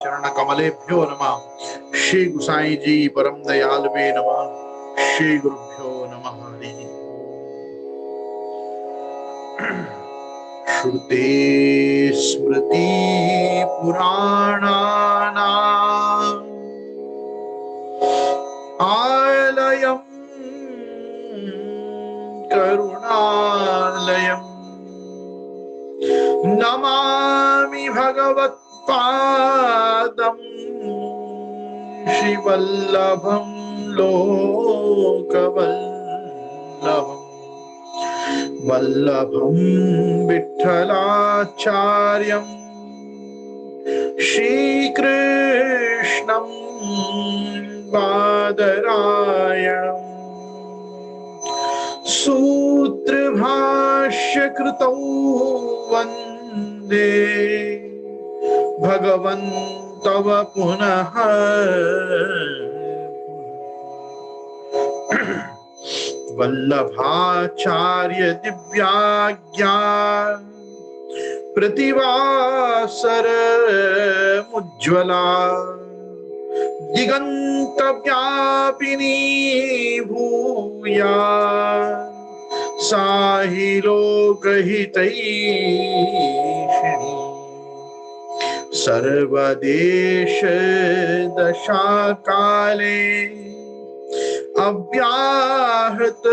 चरण कमलेभ्यो नमः। श्री गुसाई जी परम दयालवे नमः। श्री गुरुभ्यो नमः। हरि श्रुते स्मृति पुराणानाम् आलयम् करुणालयम् नमामि भगवत्पादम् श्रीवल्लभं लोकवल्लभम् वल्लभं विठ्ठलाचार्यं श्रीकृष्णं बादरायणम् सूत्रभाष्यकृतौ वन्दे भगवन्तव पुनः वल्लभाचार्य दिव्याज्ञा प्रतिवासर मुज्ज्वला दिगंत व्यापिनी भूया साहि लोकहितैषिणी सर्वदेश दशाकाले अव्याहत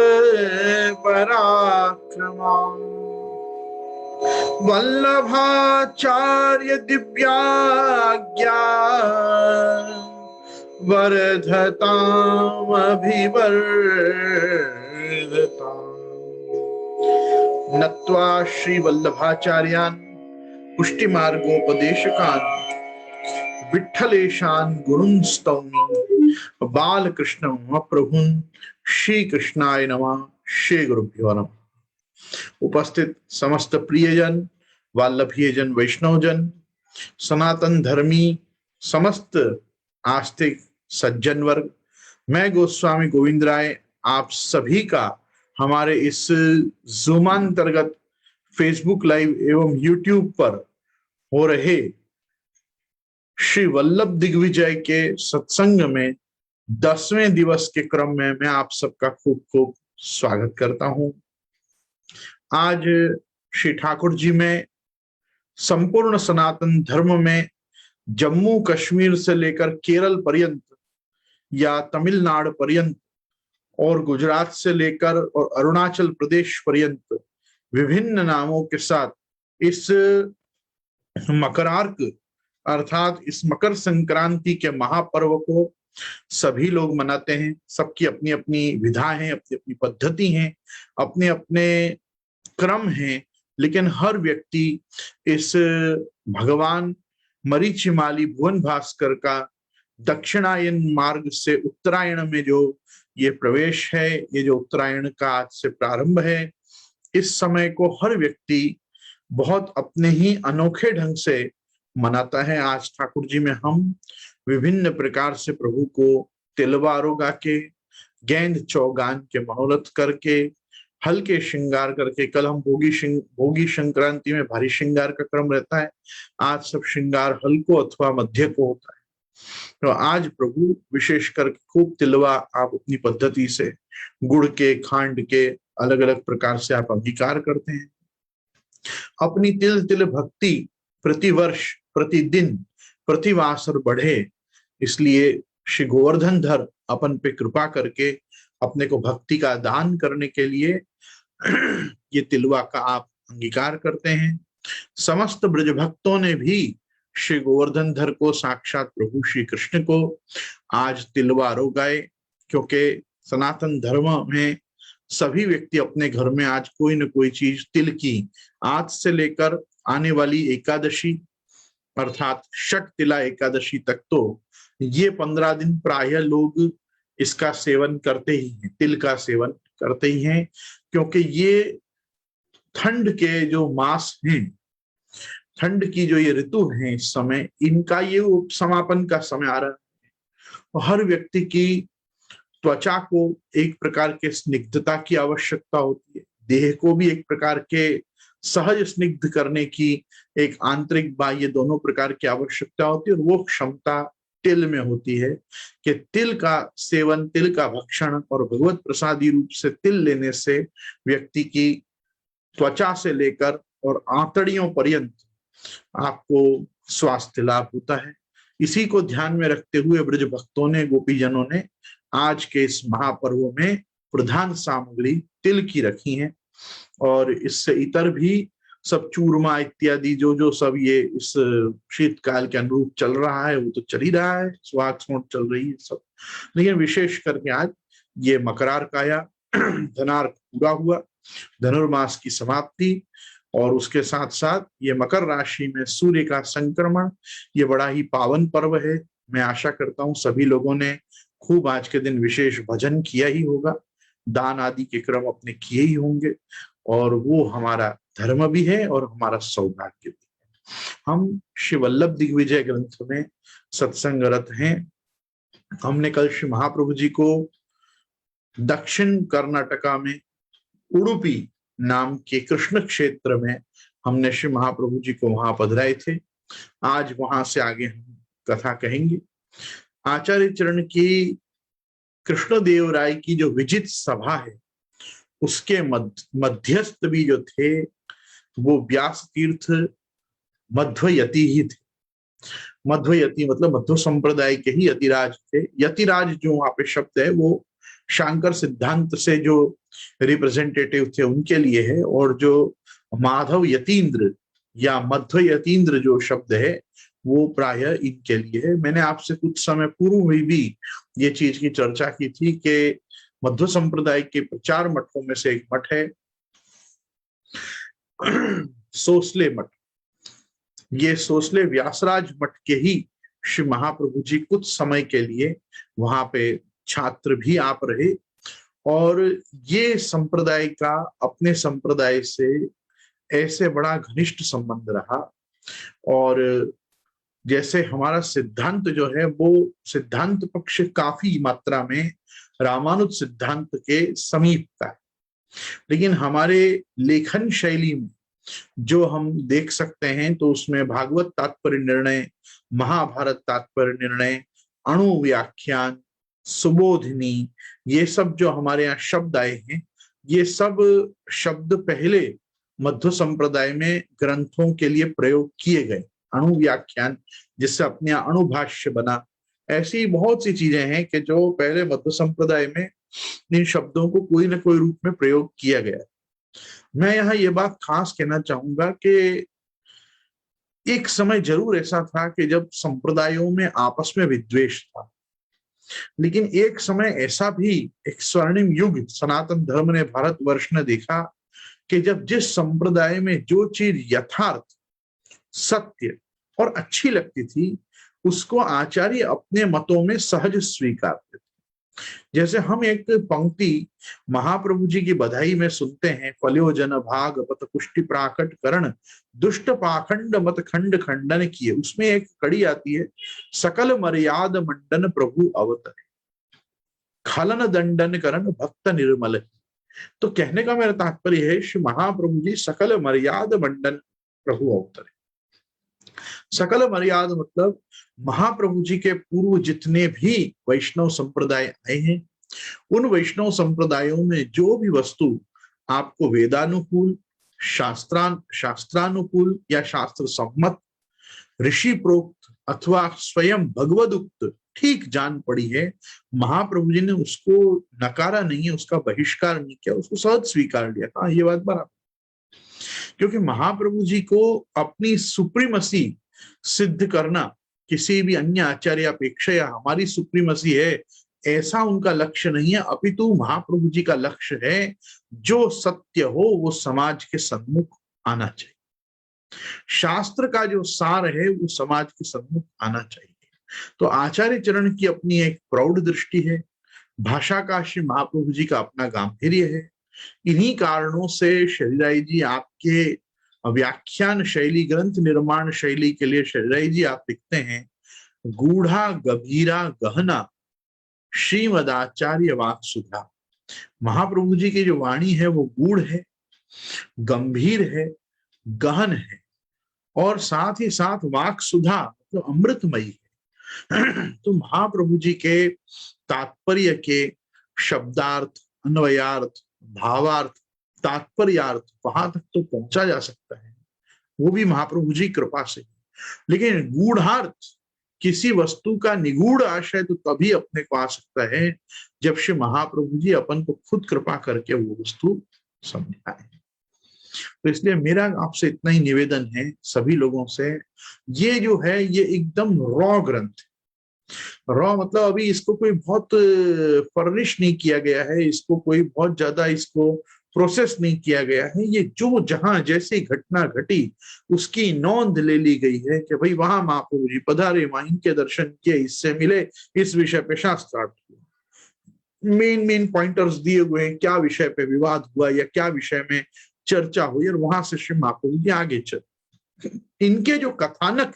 पराक्रमा वल्लभाचार्य दिव्याज्ञा वर्धतामभिवर्धताम्। नत्वा श्री वल्लभाचार्यान् पुष्टिमार्गोपदेशकान् विठ्ठलेशान् गुरुंस्तौमि बालकृष्णं प्रभुन् श्री कृष्णाय नमः। श्री गुरुभ्यो नमः। उपस्थित समस्त प्रियजन, वल्लभीयजन, वैष्णवजन, सनातन धर्मी समस्त आस्तिक सज्जन वर्ग, मैं गोस्वामी गोविंद राय आप सभी का हमारे इस जूमांतर्गत फेसबुक लाइव एवं यूट्यूब पर हो रहे श्री वल्लभ दिग्विजय के सत्संग में 10वें दिवस के क्रम में मैं आप सबका खूब खूब स्वागत करता हूं। आज श्री ठाकुर जी में संपूर्ण सनातन धर्म में जम्मू कश्मीर से लेकर केरल पर्यंत या तमिलनाडु पर्यंत और गुजरात से लेकर और अरुणाचल प्रदेश पर्यंत विभिन्न नामों के साथ इस मकरार्क अर्थात इस मकर संक्रांति के महापर्व को सभी लोग मनाते हैं। सबकी अपनी अपनी विधा है, अपनी अपनी पद्धति है, अपने अपने क्रम हैं, लेकिन हर व्यक्ति इस भगवान मरीचिमाली भुवन भास्कर का दक्षिणायन मार्ग से उत्तरायण में जो ये प्रवेश है, ये जो उत्तरायण का आज से प्रारंभ है, इस समय को हर व्यक्ति बहुत अपने ही अनोखे ढंग से मनाता है। आज ठाकुर जी में हम विभिन्न प्रकार से प्रभु को तिलवारों गा के, गेंद चौगान के मनोरथ करके, हल्के श्रृंगार करके, कल हम भोगी संक्रांति में भारी श्रृंगार का क्रम रहता है, आज सब श्रृंगार हल्को अथवा मध्य को होता है। तो आज प्रभु विशेष करके खूब तिलवा आप अपनी पद्धति से गुड़ के, खांड के अलग अलग प्रकार से आप अंगीकार करते हैं। अपनी तिल तिल भक्ति प्रतिवर्ष, प्रतिदिन, प्रतिवासर बढ़े, इसलिए श्री गोवर्धन धर अपन पे कृपा करके अपने को भक्ति का दान करने के लिए ये तिलवा का आप अंगीकार करते हैं। समस्त ब्रज भक्तों ने भी श्री गोवर्धन धर को, साक्षात प्रभु श्री कृष्ण को आज तिलवारों गाए, क्योंकि सनातन धर्म में सभी व्यक्ति अपने घर में आज कोई न कोई चीज तिल की, आज से लेकर आने वाली एकादशी अर्थात षट तिला एकादशी तक तो ये 15 दिन प्रायः लोग इसका सेवन करते ही हैं, तिल का सेवन करते ही हैं, क्योंकि ये ठंड के जो मास हैं, ठंड की जो ये ऋतु है, इस समय इनका ये समापन का समय आ रहा है। हर व्यक्ति की त्वचा को एक प्रकार के स्निग्धता की आवश्यकता होती है, देह को भी एक प्रकार के सहज स्निग्ध करने की एक आंतरिक बाह्य दोनों प्रकार की आवश्यकता होती है, और वो क्षमता तिल में होती है कि तिल का सेवन, तिल का भक्षण और भगवत प्रसादी रूप से तिल लेने से व्यक्ति की त्वचा से लेकर और आंतड़ियों पर्यंत आपको स्वास्थ्य लाभ होता है। इसी को ध्यान में रखते हुए ब्रज भक्तों ने, गोपीजनों ने आज के इस महापर्व में प्रधान सामग्री तिल की रखी है। और इससे इतर भी सब चूरमा इत्यादि जो जो सब ये इस शीतकाल के अनुरूप चल रहा है वो तो चल ही रहा है, सुहाग सोट चल रही है सब, लेकिन विशेष करके आज ये मकरार्क धनार्क पूरा हुआ, धनुर्मास की समाप्ति, और उसके साथ साथ ये मकर राशि में सूर्य का संक्रमण, ये बड़ा ही पावन पर्व है। मैं आशा करता हूं सभी लोगों ने खूब आज के दिन विशेष भजन किया ही होगा, दान आदि के क्रम अपने किए ही होंगे, और वो हमारा धर्म भी है और हमारा सौभाग्य भी है। हम श्री वल्लभ दिग्विजय ग्रंथ में सत्संगरत हैं। हमने कल श्री महाप्रभु जी को दक्षिण कर्नाटका में उडुपी नाम के कृष्ण क्षेत्र में हमने श्री महाप्रभु जी को वहां पधराए थे। आज वहां से आगे हम कथा कहेंगे। आचार्य चरण की कृष्णदेव राय की जो विजित सभा है उसके मध्यस्थ भी जो थे वो व्यास तीर्थ मध्वयति ही थे। मध्वयति मतलब मध्व संप्रदाय के ही यतिराज थे। यतिराज जो वहां पे शब्द है वो शांकर सिद्धांत से जो रिप्रेजेंटेटिव थे उनके लिए है, और जो माधव यतीन्द्र या मध्व यतीन्द्र जो शब्द है वो प्रायः इनके लिए है। मैंने आपसे कुछ समय पूर्व में भी ये चीज की चर्चा की थी कि मध्व संप्रदाय के 4 मठों में से एक मठ है सोसले मठ। ये सोसले व्यासराज मठ के ही श्री महाप्रभु जी कुछ समय के लिए वहां पे छात्र भी आप रहे, और ये संप्रदाय का अपने संप्रदाय से ऐसे बड़ा घनिष्ठ संबंध रहा। और जैसे हमारा सिद्धांत जो है वो सिद्धांत पक्ष काफी मात्रा में रामानुज सिद्धांत के समीप का है, लेकिन हमारे लेखन शैली में जो हम देख सकते हैं तो उसमें भागवत तात्पर्य निर्णय, महाभारत तात्पर्य निर्णय, अणु व्याख्यान, सुबोधिनी, ये सब जो हमारे यहाँ शब्द आए हैं, ये सब शब्द पहले मध्व संप्रदाय में ग्रंथों के लिए प्रयोग किए गए। अणु व्याख्यान जिससे अपने अणुभाष्य बना, ऐसी बहुत सी चीजें हैं कि जो पहले मध्व संप्रदाय में इन शब्दों को कोई ना कोई रूप में प्रयोग किया गया। मैं यहाँ ये बात खास कहना चाहूंगा कि एक समय जरूर ऐसा था कि जब संप्रदायों में आपस में विद्वेष था, लेकिन एक समय ऐसा भी, एक स्वर्णिम युग सनातन धर्म ने, भारतवर्ष ने देखा कि जब जिस संप्रदाय में जो चीज यथार्थ, सत्य और अच्छी लगती थी उसको आचार्य अपने मतों में सहज स्वीकारते थे। जैसे हम एक पंक्ति महाप्रभु जी की बधाई में सुनते हैं, फल्यो जन भाग पत पुष्टि प्राकट करण दुष्ट पाखंड मत खंड खंडन किए, उसमें एक कड़ी आती है, सकल मर्याद मंडन प्रभु अवतरे खलन दंडन करण भक्त निर्मल। तो कहने का मेरा तात्पर्य है श्री महाप्रभु जी सकल मर्याद मंडन प्रभु अवतरे। सकल मर्याद मतलब महाप्रभु जी के पूर्व जितने भी वैष्णव संप्रदाय आए हैं, उन वैष्णव संप्रदायों में जो भी वस्तु आपको वेदानुकूल, शास्त्रानुकूल या शास्त्र सम्मत, ऋषि प्रोक्त अथवा स्वयं भगवदुक्त ठीक जान पड़ी है, महाप्रभु जी ने उसको नकारा नहीं है, उसका बहिष्कार नहीं किया, उसको सहज स्वीकार लिया। हाँ, ये बात बराबर, क्योंकि महाप्रभु जी को अपनी सुप्रीमसी सिद्ध करना किसी भी अन्य आचार्य अपेक्षा या हमारी सुप्रीमसी है ऐसा उनका लक्ष्य नहीं है, अपितु महाप्रभु जी का लक्ष्य है जो सत्य हो वो समाज के सम्मुख आना चाहिए, शास्त्र का जो सार है वो समाज के सम्मुख आना चाहिए। तो आचार्य चरण की अपनी एक प्रौढ़ दृष्टि है, भाषा का श्री महाप्रभु जी का अपना गांधीर्य है। इन्हीं कारणों से शरीराई जी आपके व्याख्यान शैली, ग्रंथ निर्माण शैली के लिए शरीराई जी आप लिखते हैं, गूढ़ा गभीरा गहना श्रीमदाचार्य वाक सुधा। महाप्रभु जी की जो वाणी है वो गूढ़ है, गंभीर है, गहन है और साथ ही साथ वाक सुधा तो अमृतमयी है। तो महाप्रभु जी के तात्पर्य के शब्दार्थ, अन्वयार्थ, भावार्थ, तात्पर्यार्थ वहां तक तो पहुंचा जा सकता है, वो भी महाप्रभु जी कृपा से। लेकिन गूढ़ार्थ, किसी वस्तु का निगूढ़ आशय तो तभी अपने को आ सकता है जब श्री महाप्रभु जी अपन को खुद कृपा करके वो वस्तु समझाए। तो इसलिए मेरा आपसे इतना ही निवेदन है सभी लोगों से, ये जो है ये एकदम रॉ ग्रंथ है। रॉ मतलब अभी इसको कोई बहुत फर्निश नहीं किया गया है, इसको कोई बहुत ज्यादा इसको प्रोसेस नहीं किया गया है। ये जो जहां जैसी घटना घटी उसकी नोंद ले ली गई है कि भाई वहां महाप्रभु जी पधारे, वहां इनके दर्शन किए, इससे मिले, इस विषय पे शास्त्रार्थ हुआ, मेन पॉइंटर्स दिए हुए हैं, क्या विषय पे विवाद हुआ या क्या विषय में चर्चा हुई, और वहां से श्री महाप्रभु जी आगे चल। इनके जो कथानक,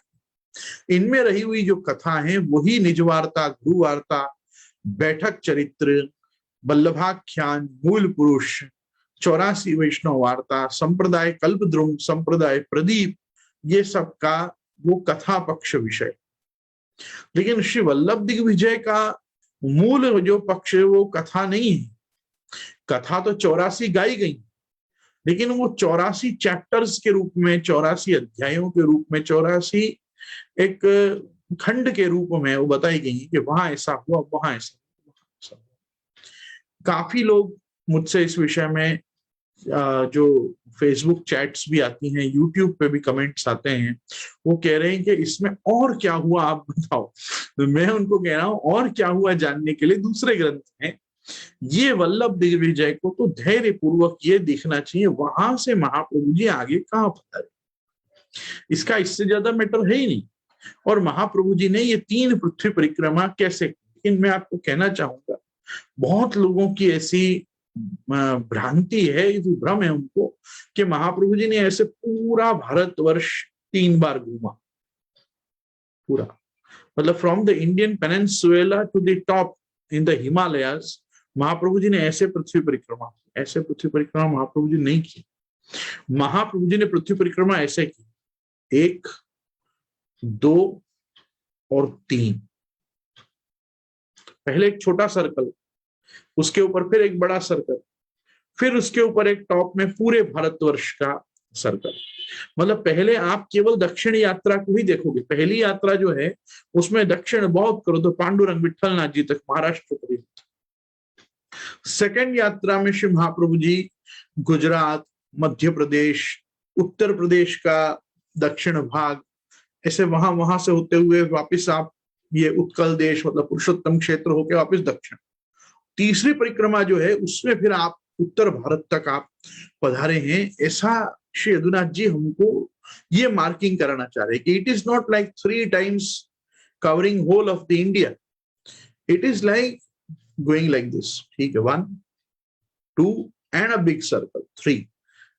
इनमें रही हुई जो कथा है वही निजवार्ता, गुरुवार्ता, बैठक चरित्र, वल्लभाख्यान, मूल पुरुष, 84 वैष्णव वार्ता, संप्रदाय कल्पद्रुम, संप्रदाय प्रदीप, ये सब का वो कथा पक्ष विषय। लेकिन श्री वल्लभ दिग्विजय का मूल जो पक्ष है वो कथा नहीं है। कथा तो 84 गाई गई, लेकिन वो 84 चैप्टर्स के रूप में, 84 अध्यायों के रूप में, 84 एक खंड के रूप में वो बताई गई कि वहां ऐसा हुआ, वहां ऐसा हुआ। काफी लोग मुझसे इस विषय में जो फेसबुक चैट्स भी आती हैं, यूट्यूब पे भी कमेंट्स आते हैं, वो कह रहे हैं कि इसमें और क्या हुआ आप बताओ। तो मैं उनको कह रहा हूं और क्या हुआ जानने के लिए दूसरे ग्रंथ हैं। ये वल्लभ दिग्विजय को तो धैर्य पूर्वक ये देखना चाहिए वहां से महाप्रभु जी आगे कहां पधारे, इसका इससे ज्यादा मैटर है ही नहीं। और महाप्रभु जी ने ये 3 पृथ्वी परिक्रमा कैसे, लेकिन मैं आपको कहना चाहूंगा बहुत लोगों की ऐसी भ्रांति है, भ्रम है उनको कि महाप्रभु जी ने ऐसे पूरा भारतवर्ष 3 बार घूमा, पूरा मतलब from the Indian peninsula to the top in the Himalayas. Mahaprabhu ji ने ऐसे पृथ्वी परिक्रमा महाप्रभु जी नहीं की। महाप्रभु जी ने पृथ्वी परिक्रमा ऐसे की, 1, 2 और 3। पहले एक छोटा सर्कल, उसके ऊपर फिर एक बड़ा सर्कल, फिर उसके ऊपर एक टॉप में पूरे भारतवर्ष का सर्कल। मतलब पहले आप केवल दक्षिण यात्रा को ही देखोगे। पहली यात्रा जो है उसमें दक्षिण बहुत करो तो पांडुरंग विठल नाथ जी तक, महाराष्ट्र पर्यंत। सेकंड यात्रा में श्री महाप्रभु जी गुजरात, मध्य प्रदेश, उत्तर प्रदेश का दक्षिण भाग, ऐसे वहां से होते हुए वापिस आप ये उत्कल देश मतलब पुरुषोत्तम क्षेत्र होके वापिस दक्षिण। तीसरी परिक्रमा जो है उसमें फिर आप उत्तर भारत तक आप पधारे हैं। ऐसा श्री यदुनाथ जी हमको ये मार्किंग कराना चाह रहे हैं कि it is not like 3 times covering whole of the India, it is like going like this, ठीक है, 1, 2 एंड अ बिग सर्कल 3,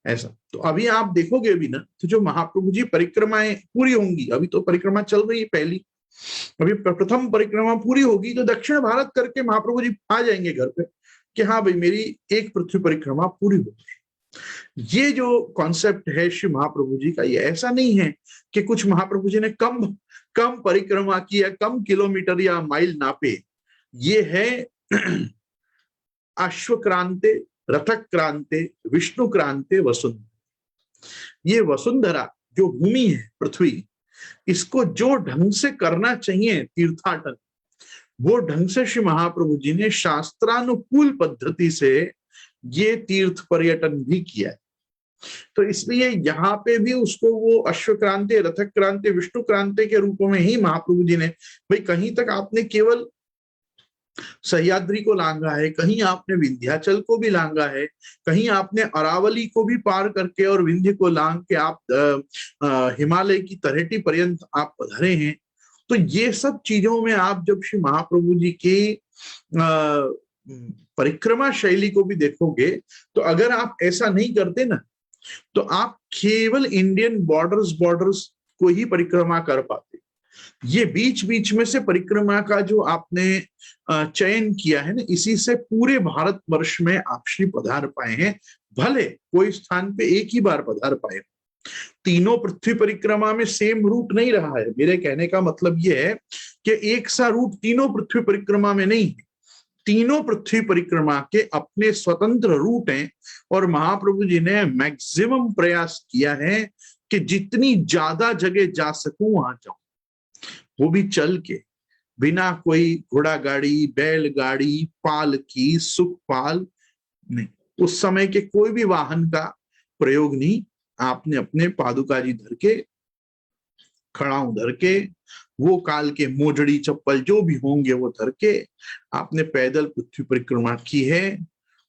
ऐसा। तो अभी आप देखोगे भी ना, तो जो महाप्रभु जी परिक्रमाएं पूरी होंगी, अभी तो परिक्रमा चल रही है पहली, अभी प्रथम परिक्रमा पूरी होगी तो दक्षिण भारत करके महाप्रभु जी आ जाएंगे घर पे कि हाँ भाई मेरी एक पृथ्वी परिक्रमा पूरी हो गई। ये जो कॉन्सेप्ट है श्री महाप्रभु जी का, ये ऐसा नहीं है कि कुछ महाप्रभु जी ने कम परिक्रमा की या कम किलोमीटर या माइल नापे। ये है अश्वक्रांते, रथक्रांते, विष्णु क्रांते, वसुंधरा। ये वसुंधरा जो भूमि है, पृथ्वी, इसको जो ढंग से करना चाहिए तीर्थाटन, वो ढंग से श्री महाप्रभु जी ने शास्त्रानुकूल पद्धति से ये तीर्थ पर्यटन भी किया है। तो इसलिए यहाँ पे भी उसको वो अश्वक्रांति, रथक्रांति, विष्णु क्रांति के रूप में ही महाप्रभु जी ने, भाई कहीं तक आपने केवल सह्याद्री को लांघा है, कहीं आपने विंध्याचल को भी लांघा है, कहीं आपने अरावली को भी पार करके और विंध्य को लांघ के आप हिमालय की तलहटी पर्यंत आप पधारे हैं। तो ये सब चीजों में आप जब श्री महाप्रभु जी की परिक्रमा शैली को भी देखोगे, तो अगर आप ऐसा नहीं करते ना, तो आप केवल इंडियन बॉर्डर्स को ही परिक्रमा कर पाते। ये बीच बीच में से परिक्रमा का जो आपने चयन किया है ना, इसी से पूरे भारतवर्ष में आप श्री पधार पाए हैं। भले कोई स्थान पे एक ही बार पधार पाए, तीनों पृथ्वी परिक्रमा में सेम रूट नहीं रहा है। मेरे कहने का मतलब यह है कि एक सा रूट तीनों पृथ्वी परिक्रमा में नहीं है। तीनों पृथ्वी परिक्रमा के अपने स्वतंत्र रूट हैं और महाप्रभु जी ने मैक्सिमम प्रयास किया है कि जितनी ज्यादा जगह जा सकूं वहां जाऊं, वो भी चल के, बिना कोई घोड़ा गाड़ी, बैलगाड़ी, पालकी, सुखपाल नहीं, उस समय के कोई भी वाहन का प्रयोग नहीं। आपने अपने पादुका जी धर के, खड़ाऊ धर के, वो काल के मोजड़ी चप्पल जो भी होंगे वो धर के आपने पैदल पृथ्वी परिक्रमा की है।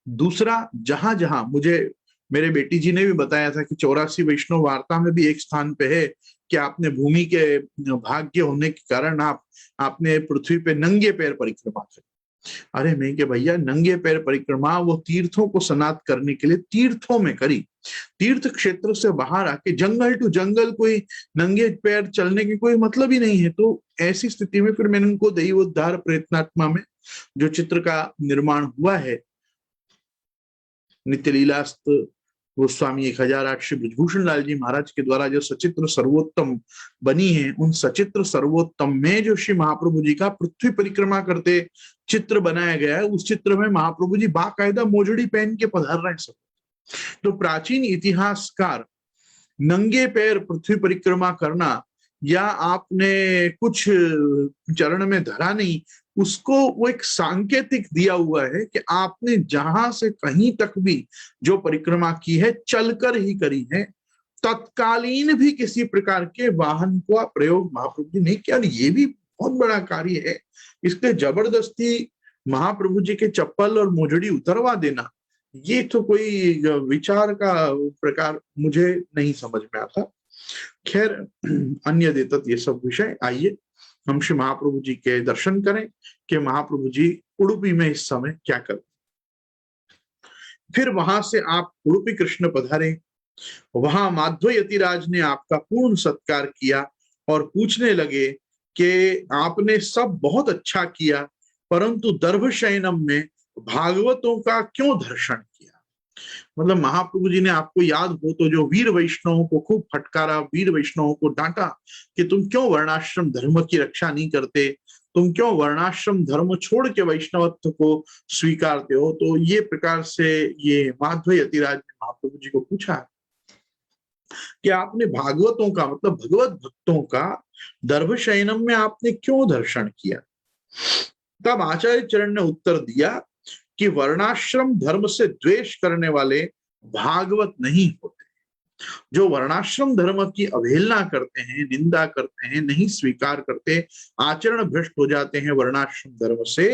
दूसरा, जहां जहां मुझे मेरे बेटी जी ने भी बताया था कि 84 वैष्णव वार्ता में भी एक स्थान पे है कि आपने भूमि के भाग्य होने के कारण आपने पृथ्वी पे नंगे पैर परिक्रमा करी। अरे मैं कि भैया, नंगे पैर परिक्रमा वो तीर्थों को स्नात करने के लिए तीर्थों में करी। तीर्थ क्षेत्र से बाहर आके जंगल टू जंगल कोई नंगे पैर चलने की कोई मतलब ही नहीं है। तो ऐसी स्थिति में फिर मैंने उनको दैवोद्धार प्रयत्नात्मा में जो चित्र का निर्माण हुआ है, नित्य लीलास्त गोस्वामी 1008 श्री ब्रजभूषण लाल जी महाराज के द्वारा जो सचित्र सर्वोत्तम बनी है, उन सचित्र सर्वोत्तम में जो श्री महाप्रभु जी का पृथ्वी परिक्रमा करते चित्र बनाया गया है, उस चित्र में महाप्रभु जी बाकायदा मोजड़ी पहन के पधार रहे हैं सब। तो प्राचीन इतिहासकार नंगे पैर पृथ्वी परिक्रमा करना या आपने कुछ चरण में धरा नहीं, उसको वो एक सांकेतिक दिया हुआ है कि आपने जहां से कहीं तक भी जो परिक्रमा की है चलकर ही करी है। तत्कालीन भी किसी प्रकार के वाहन का प्रयोग महाप्रभु जी ने किया। ये भी बहुत बड़ा कार्य है। इसके जबरदस्ती महाप्रभु जी के चप्पल और मोजड़ी उतरवा देना, ये तो कोई विचार का प्रकार मुझे नहीं समझ में आता। खैर, अन्य देतत ये सब विषय। आइए हम श्री महाप्रभु जी के दर्शन करें कि महाप्रभु जी उडुपी में इस समय क्या कर। फिर वहां से आप उडुपी कृष्ण पधारे। वहां माध्व यतिराज ने आपका पूर्ण सत्कार किया और पूछने लगे कि आपने सब बहुत अच्छा किया, परंतु दर्भशयनम में भागवतों का क्यों दर्शन किया। मतलब महाप्रभु जी ने, आपको याद हो तो, जो वीर वैष्णवों को खूब फटकारा, वीर वैष्णवों को डांटा कि तुम क्यों वर्णाश्रम धर्म की रक्षा नहीं करते, तुम क्यों वर्णाश्रम धर्म छोड़ के वैष्णवत्व को स्वीकारते हो। तो ये प्रकार से ये माध्व यतिराज ने महाप्रभु जी को पूछा कि आपने भागवतों का, मतलब भगवत भक्तों का दर्भशयनम में आपने क्यों दर्शन किया। तब आचार्य चरण ने उत्तर दिया कि वर्णाश्रम धर्म से द्वेष करने वाले भागवत नहीं होते। जो वर्णाश्रम धर्म की अवहेलना करते हैं, निंदा करते हैं, नहीं स्वीकार करते, आचरण भ्रष्ट हो जाते हैं वर्णाश्रम धर्म से,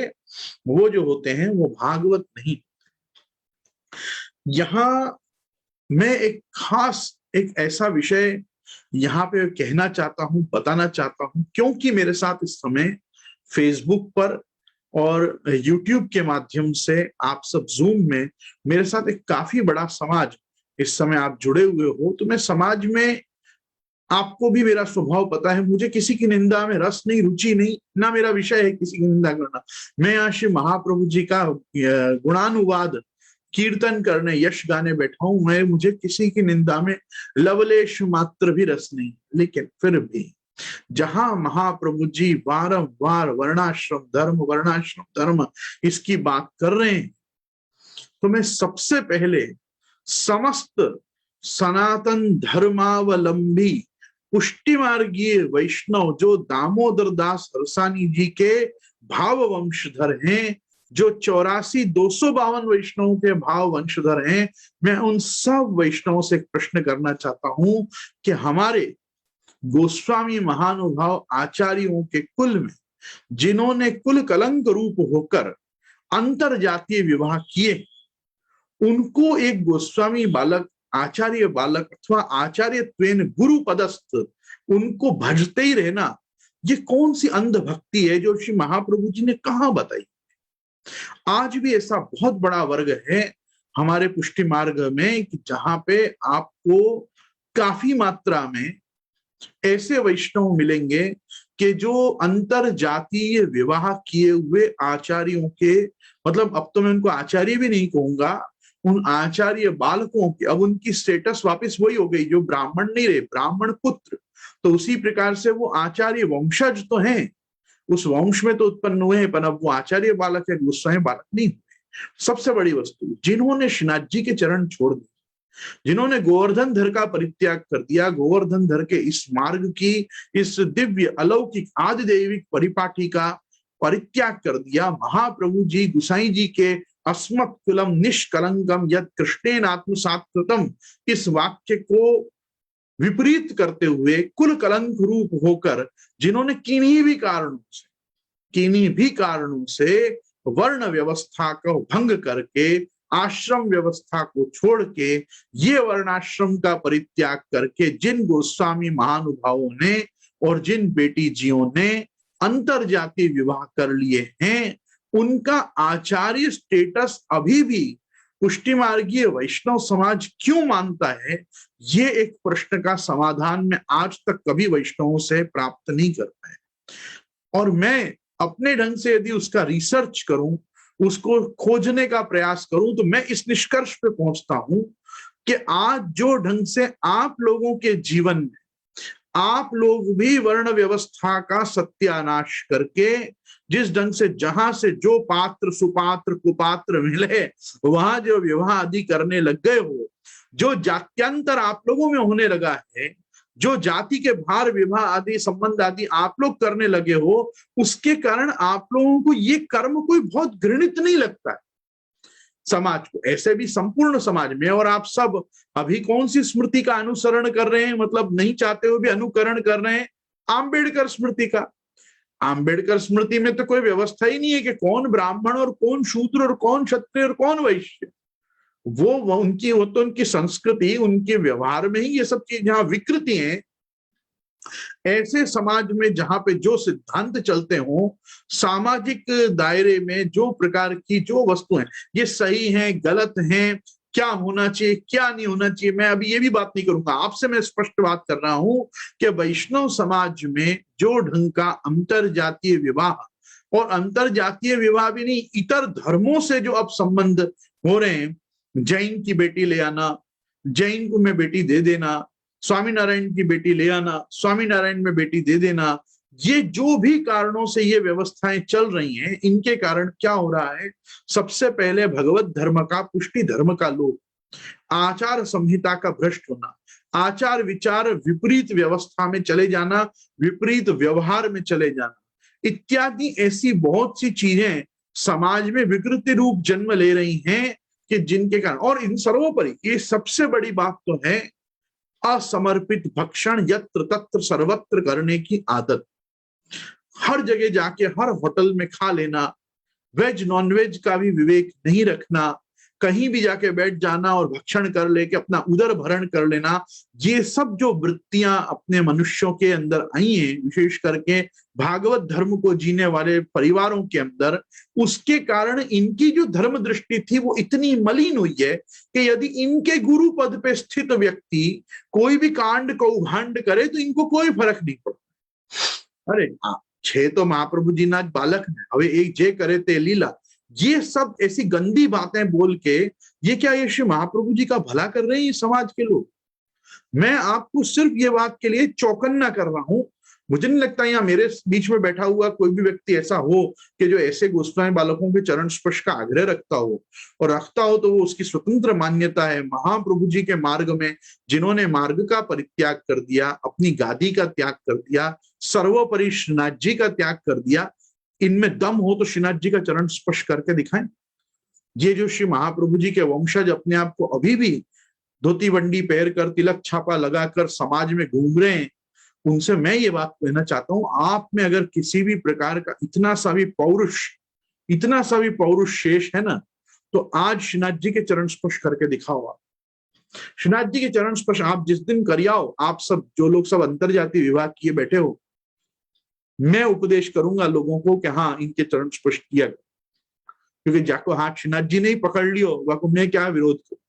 वो जो होते हैं वो भागवत नहीं। यहां मैं एक खास, एक ऐसा विषय यहाँ पे कहना चाहता हूं, बताना चाहता हूं, क्योंकि मेरे साथ इस समय फेसबुक पर और YouTube के माध्यम से आप सब जूम में मेरे साथ एक काफी बड़ा समाज इस समय आप जुड़े हुए हो। तो मैं समाज में, आपको भी मेरा स्वभाव पता है, मुझे किसी की निंदा में रस नहीं, रुचि नहीं, ना मेरा विषय है किसी की निंदा करना। मैं यहाँ श्री महाप्रभु जी का गुणानुवाद कीर्तन करने, यश गाने बैठा हूं। मैं, मुझे किसी की निंदा में लवलेश मात्र भी रस नहीं। लेकिन फिर भी जहां महाप्रभु जी बारंबार वर्णाश्रम धर्म इसकी बात कर रहे हैं, तो मैं सबसे पहले समस्त सनातन धर्मावलंबी पुष्टि मार्गीय वैष्णव जो दामोदर दास हरसानी जी के भाव वंशधर हैं, जो 84,252 वैष्णवों के भाव वंशधर हैं, मैं उन सब वैष्णवों से एक प्रश्न करना चाहता हूं कि हमारे गोस्वामी महानुभाव आचार्यों के कुल में जिन्होंने कुल कलंक रूप होकर अंतर जातीय विवाह किए, उनको एक गोस्वामी बालक, आचार्य बालक अथवा आचार्य त्वेन गुरु पदस्थ उनको भजते ही रहना, ये कौन सी अंधभक्ति है जो श्री महाप्रभु जी ने कहां बताई। आज भी ऐसा बहुत बड़ा वर्ग है हमारे पुष्टि मार्ग में कि जहां पे आपको काफी मात्रा में ऐसे वैष्णव मिलेंगे कि जो अंतर जातीय विवाह किए हुए आचार्यों के, मतलब अब तो मैं उनको आचार्य भी नहीं कहूंगा, उन आचार्य बालकों की अब उनकी स्टेटस वापस वही हो गई, जो ब्राह्मण नहीं रहे, ब्राह्मण पुत्र। तो उसी प्रकार से वो आचार्य वंशज तो हैं, उस वंश में तो उत्पन्न हुए हैं, पर अब वो आचार्य बालक है, गोस्वामी बालक नहीं हुए। सबसे बड़ी वस्तु, जिन्होंने श्रीनाथ जी के चरण छोड़ दिए, जिन्होंने गोवर्धन धर का परित्याग कर दिया, गोवर्धन धर के इस मार्ग की, इस दिव्य अलौकिक आदिदैविक परिपाठी का परित्याग कर दिया, महाप्रभु जी गुसाई जी के अस्मत् कुलम निष्कलंकम यद कृष्णेन आत्मसात् कृतम, इस वाक्य को विपरीत करते हुए कुल कलंक रूप होकर, जिन्होंने किन्हीं भी कारणों से वर्ण व्यवस्था को भंग करके आश्रम व्यवस्था को छोड़ के ये वर्णाश्रम का परित्याग करके जिन गोस्वामी महानुभावों ने और जिन बेटी जियों ने अंतरजातीय विवाह कर लिए हैं, उनका आचार्य स्टेटस अभी भी पुष्टि मार्गीय वैष्णव समाज क्यों मानता है, ये एक प्रश्न का समाधान मैं आज तक कभी वैष्णवों से प्राप्त नहीं कर पाया। और मैं अपने ढंग से यदि उसका रिसर्च करूं, उसको खोजने का प्रयास करूं, तो मैं इस निष्कर्ष पे पहुंचता हूं कि आज जो ढंग से आप लोगों के जीवन में आप लोग भी वर्ण व्यवस्था का सत्यानाश करके, जिस ढंग से जहां से जो पात्र सुपात्र कुपात्र मिले वहां जो विवाह आदि करने लग गए हो, जो जात्यांतर आप लोगों में होने लगा है, जो जाति के भार विवाह आदि संबंध आदि आप लोग करने लगे हो, उसके कारण आप लोगों को ये कर्म कोई बहुत घृणित नहीं लगता है समाज को, ऐसे भी संपूर्ण समाज में। और आप सब अभी कौन सी स्मृति का अनुसरण कर रहे हैं, मतलब नहीं चाहते हुए भी अनुकरण कर रहे हैं आम्बेडकर स्मृति का। आम्बेडकर स्मृति में तो कोई व्यवस्था ही नहीं है कि कौन ब्राह्मण और कौन शूद्र और कौन क्षत्रिय और कौन वैश्य। वो तो उनकी संस्कृति, उनके व्यवहार में ही ये सब चीज जहां विकृति है, ऐसे समाज में जहां पे जो सिद्धांत चलते हो, सामाजिक दायरे में जो प्रकार की जो वस्तुएं ये सही हैं गलत हैं, क्या होना चाहिए क्या नहीं होना चाहिए, मैं अभी ये भी बात नहीं करूंगा, आपसे मैं स्पष्ट बात कर रहा हूं कि वैष्णव समाज में जो ढंग का अंतरजातीय विवाह, और अंतरजातीय विवाह भी नहीं, इतर धर्मों से जो अब संबंध हो रहे हैं, जैन की बेटी ले आना, जैन को में बेटी दे देना, स्वामीनारायण की बेटी ले आना, स्वामीनारायण में बेटी दे देना, ये जो भी कारणों से ये व्यवस्थाएं चल रही हैं, इनके कारण क्या हो रहा है, सबसे पहले भगवत धर्म का, पुष्टि धर्म का लोप, आचार संहिता का भ्रष्ट होना, आचार विचार विपरीत व्यवस्था में चले जाना, विपरीत व्यवहार में चले जाना, इत्यादि ऐसी बहुत सी चीजें समाज में विकृति रूप जन्म ले रही हैं कि जिनके कारण, और इन सर्वोपरि ये सबसे बड़ी बात तो है असमर्पित भक्षण यत्र तत्र सर्वत्र करने की आदत। हर जगह जाके हर होटल में खा लेना, वेज नॉन वेज का भी विवेक नहीं रखना, कहीं भी जाके बैठ जाना और भक्षण कर लेके अपना उदर भरण कर लेना, ये सब जो वृत्तियां अपने मनुष्यों के अंदर आई हैं, विशेष करके भागवत धर्म को जीने वाले परिवारों के अंदर, उसके कारण इनकी जो धर्म दृष्टि थी वो इतनी मलिन हुई है कि यदि इनके गुरु पद पे स्थित व्यक्ति कोई भी कांड को उभांड करे तो इनको कोई फर्क नहीं पड़ता। अरे हाँ, छे तो महाप्रभु जी ना बालक ने, હવે एक जे करे ते लीला, ये सब ऐसी गंदी बातें बोल के ये क्या ये श्री महाप्रभु जी का भला कर रहे हैं समाज के लोग। मैं आपको सिर्फ ये बात के लिए चौकन्ना कर रहा हूं। मुझे नहीं लगता यहाँ मेरे बीच में बैठा हुआ कोई भी व्यक्ति ऐसा हो कि जो ऐसे गोस्वामी बालकों के चरण स्पर्श का आग्रह रखता हो, और रखता हो तो वो उसकी स्वतंत्र मान्यता है। महाप्रभु जी के मार्ग में जिन्होंने मार्ग का परित्याग कर दिया, अपनी गादी का त्याग कर दिया, सर्वोपरि श्रीनाथ जी का त्याग कर दिया, इनमें दम हो तो श्रीनाथ जी का चरण स्पर्श करके दिखाएं। ये जो श्री महाप्रभु जी के वंशज अपने आप को अभी भी धोती बंडी पहन कर तिलक छापा लगाकर समाज में घूम रहे हैं, उनसे मैं ये बात कहना चाहता हूं, आप में अगर किसी भी प्रकार का इतना सा भी पौरुष शेष है ना, तो आज श्रीनाथ जी के चरण स्पर्श करके दिखाओ। आप श्रीनाथ जी के चरण स्पर्श आप जिस दिन करियाओ, आप सब जो लोग सब अंतरजातीय विवाह किए बैठे हो, मैं उपदेश करूंगा लोगों को कि हाँ इनके चरण स्पर्श किया, क्योंकि जाको हाथ श्रीनाथ जी ने ही पकड़ लियो, वाको मैं क्या विरोध करूं।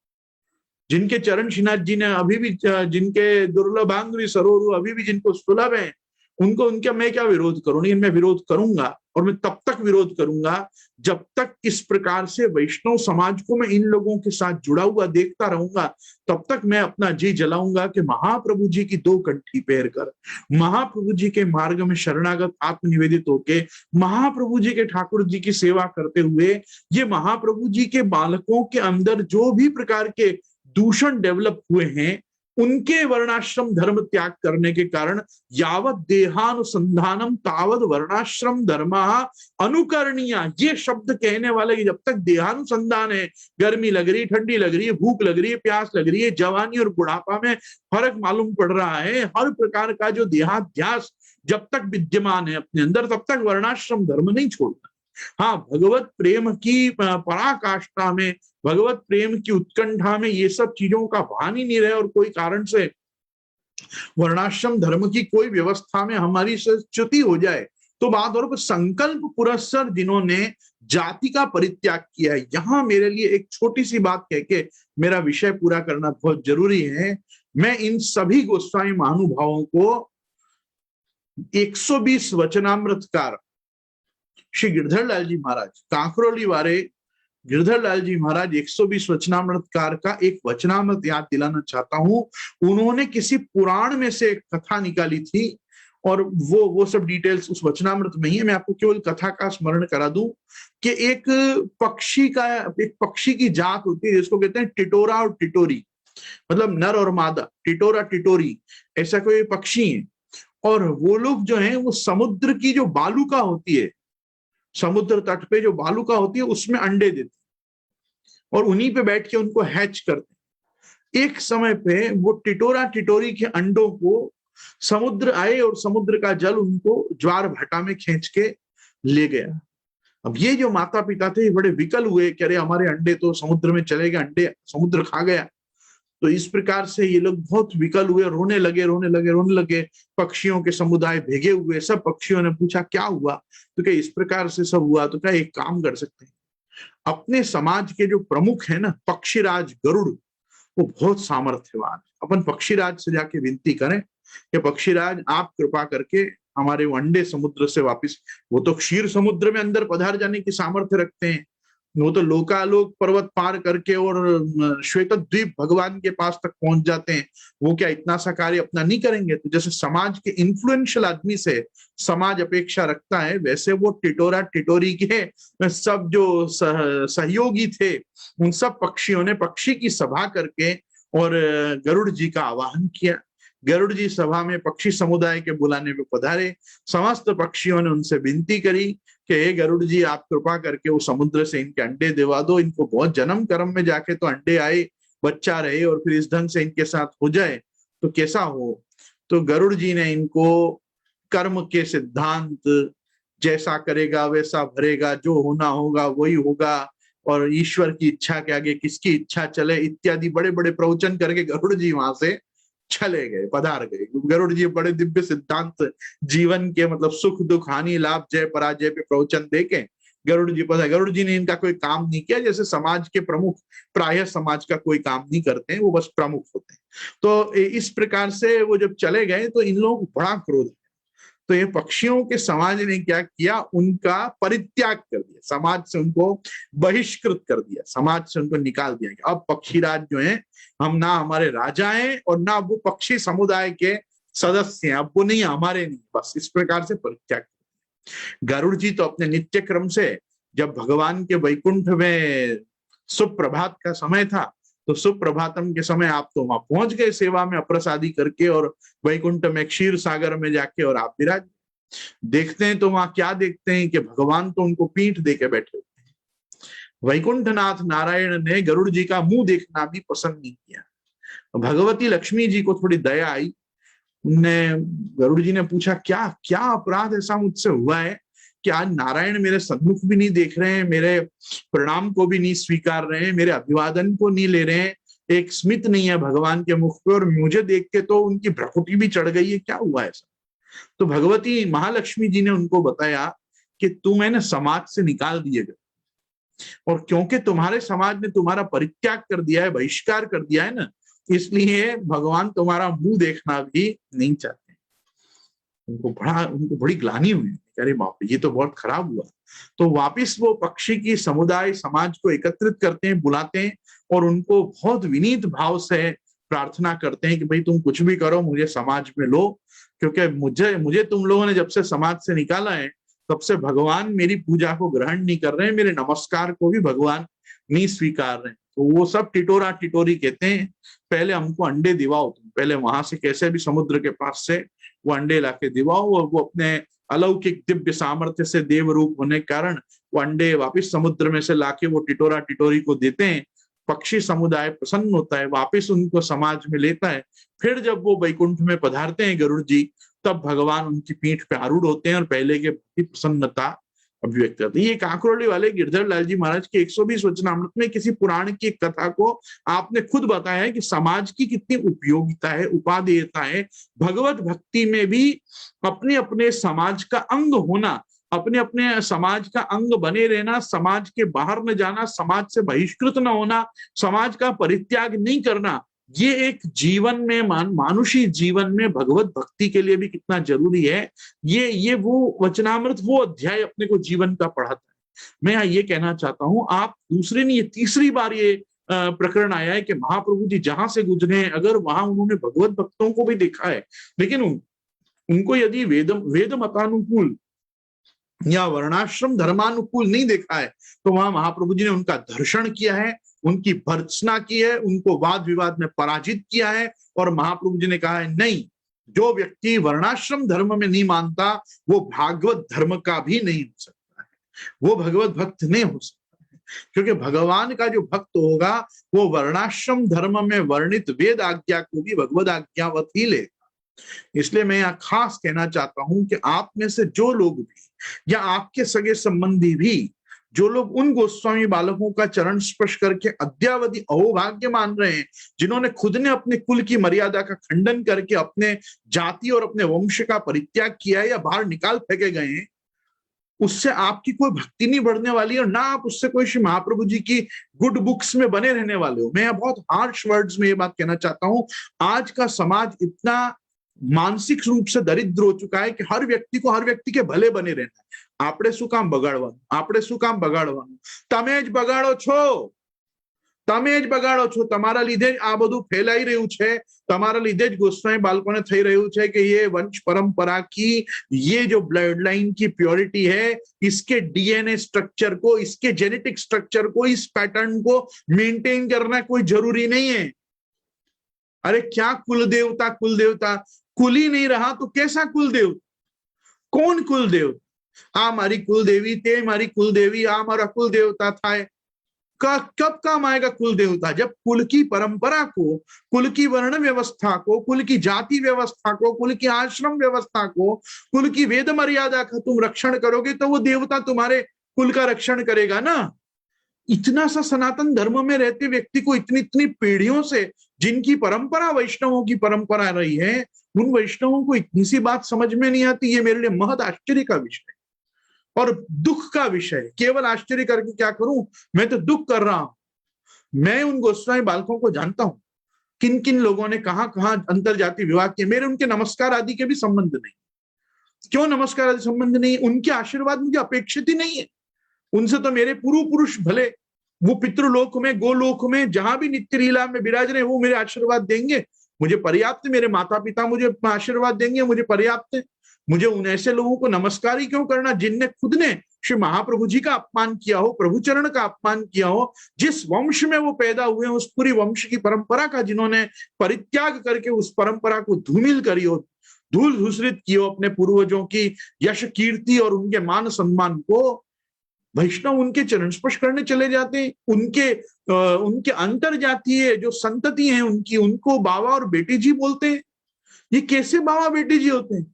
जिनके चरण श्रीनाथ जी ने अभी भी, जिनके दुर्लभांग्री सरोरु अभी भी जिनको सुलभ है, उनको उनका मैं क्या विरोध करूं, लेकिन मैं विरोध करूंगा, और मैं तब तक विरोध करूंगा जब तक इस प्रकार से वैष्णव समाज को मैं इन लोगों के साथ जुड़ा हुआ देखता रहूंगा, तब तक मैं अपना जी जलाऊंगा कि महाप्रभु जी की दो कंठी पैर कर, महाप्रभु जी के मार्ग में शरणागत आत्मनिवेदित होके महाप्रभु जी के ठाकुर जी की सेवा करते हुए ये महाप्रभु जी के बालकों के अंदर जो भी प्रकार के दूषण डेवलप हुए हैं उनके वर्णाश्रम धर्म त्याग करने के कारण यावत देहानुसंधानम तावत वर्णाश्रम धर्म अनुकरणीय, ये शब्द कहने वाले कि जब तक देहानुसंधान है, गर्मी लग रही, ठंडी लग रही है, भूख लग रही है, प्यास लग रही है, जवानी और बुढ़ापा में फर्क मालूम पड़ रहा है, हर प्रकार का जो देहाध्यास जब तक विद्यमान है अपने अंदर, तब तक वर्णाश्रम धर्म नहीं छोड़ना। हाँ, भगवत प्रेम की पराकाष्ठा में, भगवत प्रेम की उत्कंठा में ये सब चीजों का भान ही नहीं रहे और कोई कारण से वर्णाश्रम धर्म की कोई व्यवस्था में हमारी से च्युति हो जाए तो बात। और संकल्प पुरस्सर जिन्होंने जाति का परित्याग किया है, यहां मेरे लिए एक छोटी सी बात कह के मेरा विषय पूरा करना बहुत जरूरी है। मैं इन सभी गोस्वामी महानुभावों को 120 वचनामृतकार श्री गिरधर लाल जी महाराज, कांकरोली वाले गिरधर लाल जी महाराज 120 वचनामृतकार का एक वचनामृत याद दिलाना चाहता हूं। उन्होंने किसी पुराण में से एक कथा निकाली थी और वो सब डिटेल्स उस वचनामृत में ही है। मैं आपको केवल कथा का स्मरण करा दूं कि एक पक्षी की जात होती है जिसको कहते हैं टिटोरा और टिटोरी, मतलब नर और मादा, टिटोरा टिटोरी, ऐसा कोई पक्षी है। और वो लोग जो है वो समुद्र की जो बालुका होती है, समुद्र तट पे जो बालुका होती है उसमें अंडे देते और उन्हीं पे बैठ के उनको हैच करते। एक समय पे वो टिटोरा टिटोरी के अंडों को समुद्र आए और समुद्र का जल उनको ज्वार भाटा में खींच के ले गया। अब ये जो माता पिता थे बड़े विकल हुए कि अरे हमारे अंडे तो समुद्र में चले गए, अंडे समुद्र खा गया। तो इस प्रकार से ये लोग बहुत विकल हुए, रोने लगे। पक्षियों के समुदाय भेगे हुए, सब पक्षियों ने पूछा क्या हुआ, तो क्या इस प्रकार से सब हुआ। तो क्या एक काम कर सकते हैं, अपने समाज के जो प्रमुख है ना पक्षीराज गरुड़, वो बहुत सामर्थ्यवान है, अपन पक्षीराज से जाके विनती करें कि पक्षीराज आप कृपा करके हमारे वो अंडे समुद्र से वापिस, वो तो क्षीर समुद्र में अंदर पधार जाने की सामर्थ्य रखते हैं, वो तो लोकालोक पर्वत पार करके और श्वेत द्वीप भगवान के पास तक पहुंच जाते हैं, वो क्या इतना सा कार्य अपना नहीं करेंगे। तो जैसे समाज के इन्फ्लुएंशियल आदमी से समाज अपेक्षा रखता है, वैसे वो टिटोरा टिटोरी के सब जो सहयोगी थे उन सब पक्षियों ने पक्षी की सभा करके और गरुड़ जी का आवाहन किया। गरुड़ जी सभा में पक्षी समुदाय के बुलाने पे पधारे। समस्त पक्षियों ने उनसे विनती करी कि हे गरुड़ जी, आप कृपा करके वो समुद्र से इनके अंडे दिवा दो, इनको बहुत जन्म कर्म में जाके तो अंडे आए, बच्चा रहे और फिर इस ढंग से इनके साथ हो जाए तो कैसा हो। तो गरुड़ जी ने इनको कर्म के सिद्धांत, जैसा करेगा वैसा भरेगा, जो होना होगा वही होगा, और ईश्वर की इच्छा के आगे किसकी इच्छा चले इत्यादि बड़े बड़े प्रवचन करके गरुड़ जी वहां से चले गए, पधार गए। गरुड़ जी बड़े दिव्य सिद्धांत जीवन के, मतलब सुख दुख हानि लाभ जय पराजय पे प्रवचन देके गरुड़ जी पधार। गरुड़ जी ने इनका कोई काम नहीं किया, जैसे समाज के प्रमुख प्रायः समाज का कोई काम नहीं करते हैं, वो बस प्रमुख होते हैं। तो इस प्रकार से वो जब चले गए तो इन लोगों को बड़ा क्रोध, तो ये पक्षियों के समाज ने क्या किया, उनका परित्याग कर दिया, समाज से उनको बहिष्कृत कर दिया, समाज से उनको निकाल दिया। अब पक्षीराज जो है, हम ना हमारे राजा हैं और ना वो पक्षी समुदाय के सदस्य हैं, अब वो नहीं हमारे नहीं, बस इस प्रकार से परित्याग। गरुड़ जी तो अपने नित्य क्रम से, जब भगवान के वैकुंठ में सुप्रभात का समय था तो सुप्रभातम के समय आप तो वहां पहुंच गए सेवा में अप्रसादी करके, और वैकुंठ में क्षीर सागर में जाके और आप विराज। देखते हैं तो वहां क्या देखते हैं कि भगवान तो उनको पीठ दे के बैठे होते हैं। वैकुंठनाथ नारायण ने गरुड़ जी का मुंह देखना भी पसंद नहीं किया। भगवती लक्ष्मी जी को थोड़ी दया आई, उनने गरुड़ जी ने पूछा क्या क्या अपराध ऐसा मुझसे हुआ है कि आज नारायण मेरे सन्मुख भी नहीं देख रहे हैं, मेरे प्रणाम को भी नहीं स्वीकार रहे हैं, मेरे अभिवादन को नहीं ले रहे हैं, एक स्मित नहीं है भगवान के मुख पे, और मुझे देख के तो उनकी भ्रकुटी भी चढ़ गई है, क्या हुआ ऐसा। तो भगवती महालक्ष्मी जी ने उनको बताया कि तुम है ना समाज से निकाल दिए गए, और क्योंकि तुम्हारे समाज ने तुम्हारा परित्याग कर दिया है, बहिष्कार कर दिया है ना, इसलिए भगवान तुम्हारा मुंह देखना भी नहीं चाहते। उनको बड़ी ग्लानि हुई, अरे बाप रे, ये तो बहुत खराब हुआ। तो वापिस वो पक्षी की समुदाय समाज को एकत्रित करते हैं, बुलाते हैं और उनको बहुत विनीत भाव से प्रार्थना करते हैं कि भाई तुम कुछ भी करो, मुझे समाज में लो, क्योंकि मुझे तुम लोगों ने जब से समाज से निकाला है तब से भगवान मेरी पूजा को ग्रहण नहीं कर रहे हैं, मेरे नमस्कार को भी भगवान नहीं स्वीकार रहे हैं। तो वो सब टिटोरा टिटोरी कहते हैं, पहले हमको अंडे दिवाओ, तुम पहले वहां से कैसे भी समुद्र के पास से वो अंडे लाके दिवाओ, और वो अपने अलौकिक दिव्य सामर्थ्य से देव रूप होने के कारण वो अंडे वापिस समुद्र में से लाके वो टिटोरा टिटोरी को देते हैं। पक्षी समुदाय प्रसन्न होता है, वापिस उनको समाज में लेता है। फिर जब वो वैकुंठ में पधारते हैं गरुड़ जी, तब भगवान उनकी पीठ पे आरूढ़ होते हैं और पहले के प्रसन्नता अभिव्यक्त करते हैं। ये काकरोली वाले गिरधर लाल जी महाराज के 120 वचनामृत में किसी पुराण की एक कथा को आपने खुद बताया है कि समाज की कितनी उपयोगिता है, उपादेयता है। भगवत भक्ति में भी अपने अपने समाज का अंग होना, अपने अपने समाज का अंग बने रहना, समाज के बाहर न जाना, समाज से बहिष्कृत न होना, समाज का परित्याग नहीं करना, ये एक जीवन में मानुषी जीवन में भगवत भक्ति के लिए भी कितना जरूरी है। ये वो वचनामृत, वो अध्याय अपने को जीवन का पढ़ाता है। मैं यहाँ ये कहना चाहता हूं, आप दूसरी नहीं, ये तीसरी बार ये प्रकरण आया है कि महाप्रभु जी जहां से गुजरे हैं, अगर वहां उन्होंने भगवत भक्तों को भी देखा है, लेकिन उनको यदि वेद मतानुकूल या वर्णाश्रम धर्मानुकूल नहीं देखा है, तो वहां महाप्रभु जी ने उनका दर्शन किया है, उनकी भर्त्सना की है, उनको वाद विवाद में पराजित किया है। और महाप्रभु जी ने कहा है, नहीं, जो व्यक्ति वर्णाश्रम धर्म में नहीं मानता वो भागवत धर्म का भी नहीं हो सकता है, वो भगवत भक्त नहीं हो सकता है। क्योंकि भगवान का जो भक्त होगा वो वर्णाश्रम धर्म में वर्णित वेद आज्ञा को भी भगवत आज्ञावत ही लेगा। इसलिए मैं यहाँ खास कहना चाहता हूं कि आप में से जो लोग भी या आपके सगे संबंधी भी, जो लोग उन गोस्वामी बालकों का चरण स्पर्श करके अद्यावधि अहोभाग्य मान रहे हैं, जिन्होंने खुद ने अपने कुल की मर्यादा का खंडन करके अपने जाति और अपने वंश का परित्याग किया है या बाहर निकाल फेंके गए हैं, उससे आपकी कोई भक्ति नहीं बढ़ने वाली और ना आप उससे कोई श्री महाप्रभु जी की गुड बुक्स में बने रहने वाले हो। मैं बहुत हार्श वर्ड्स में ये बात कहना चाहता हूं, आज का समाज इतना मानसिक रूप से दरिद्र हो चुका है कि हर व्यक्ति को हर व्यक्ति के भले बने रहना है। આપણે શું કામ બગાડવાનું, તમે જ બગાડો છો, તમારા લીધે જ આ બધું ફેલાઈ રહ્યું છે, તમારા લીધે જ गोस्वामी बालकों ने થઈ રહ્યું છે कि ये वंश परंपरा की ये जो ब्लड लाइन की प्योरिटी है, इसके डीएनए स्ट्रक्चर को, इसके जेनेटिक स्ट्रक्चर को, इस पैटर्न को मेंटेन करना कोई जरूरी नहीं है। अरे क्या कुल देवता, कुल ही नहीं रहा तो कैसा कुल देवता, कौन कुल देवता? आ मारी कुलदेवी, ते मारी कुलदेवी, आ मारा कुल देवता था। कब काम आएगा कुल देवता? जब कुल की परंपरा को, कुल की वर्ण व्यवस्था को, कुल की जाति व्यवस्था को, कुल की आश्रम व्यवस्था को, कुल की वेद मर्यादा का तुम रक्षण करोगे तो वो देवता तुम्हारे कुल का रक्षण करेगा ना। इतना सा सनातन धर्म में रहते व्यक्ति को इतनी पीढ़ियों से जिनकी परंपरा वैष्णवों की परंपरा रही है, उन वैष्णवों को इतनी सी बात समझ में नहीं आती। ये मेरे लिए महद आश्चर्य का विषय और दुख का विषय। केवल आश्चर्य करके क्या करूं, मैं तो दुख कर रहा हूं। मैं उन गोस्वामी बालकों को जानता हूं, किन किन लोगों ने कहां कहां अंतरजाति विवाह किए। मेरे उनके नमस्कार आदि के भी संबंध नहीं। क्यों नमस्कार आदि संबंध नहीं? उनके आशीर्वाद मुझे अपेक्षित ही नहीं है। उनसे तो मेरे पूर्व पुरुष भले वो पितृलोक में, गोलोक में, जहां भी नित्य लीला में विराज रहे, वो मेरे आशीर्वाद देंगे, मुझे पर्याप्त। मेरे माता पिता मुझे आशीर्वाद देंगे, मुझे पर्याप्त है। मुझे उन ऐसे लोगों को नमस्कार ही क्यों करना जिनने खुद ने श्री महाप्रभु जी का अपमान किया हो, प्रभु चरण का अपमान किया हो, जिस वंश में वो पैदा हुए हैं उस पूरी वंश की परंपरा का जिन्होंने परित्याग करके उस परंपरा को धूमिल करी हो, धूल धूसरित की हो, अपने पूर्वजों की यश कीर्ति और उनके मान सम्मान को, वैष्णव उनके चरण स्पर्श करने चले जाते हैं। उनके अंतर जातीय जो संतति है उनकी, उनको बाबा और बेटी जी बोलते हैं। ये कैसे बाबा बेटी जी होते हैं?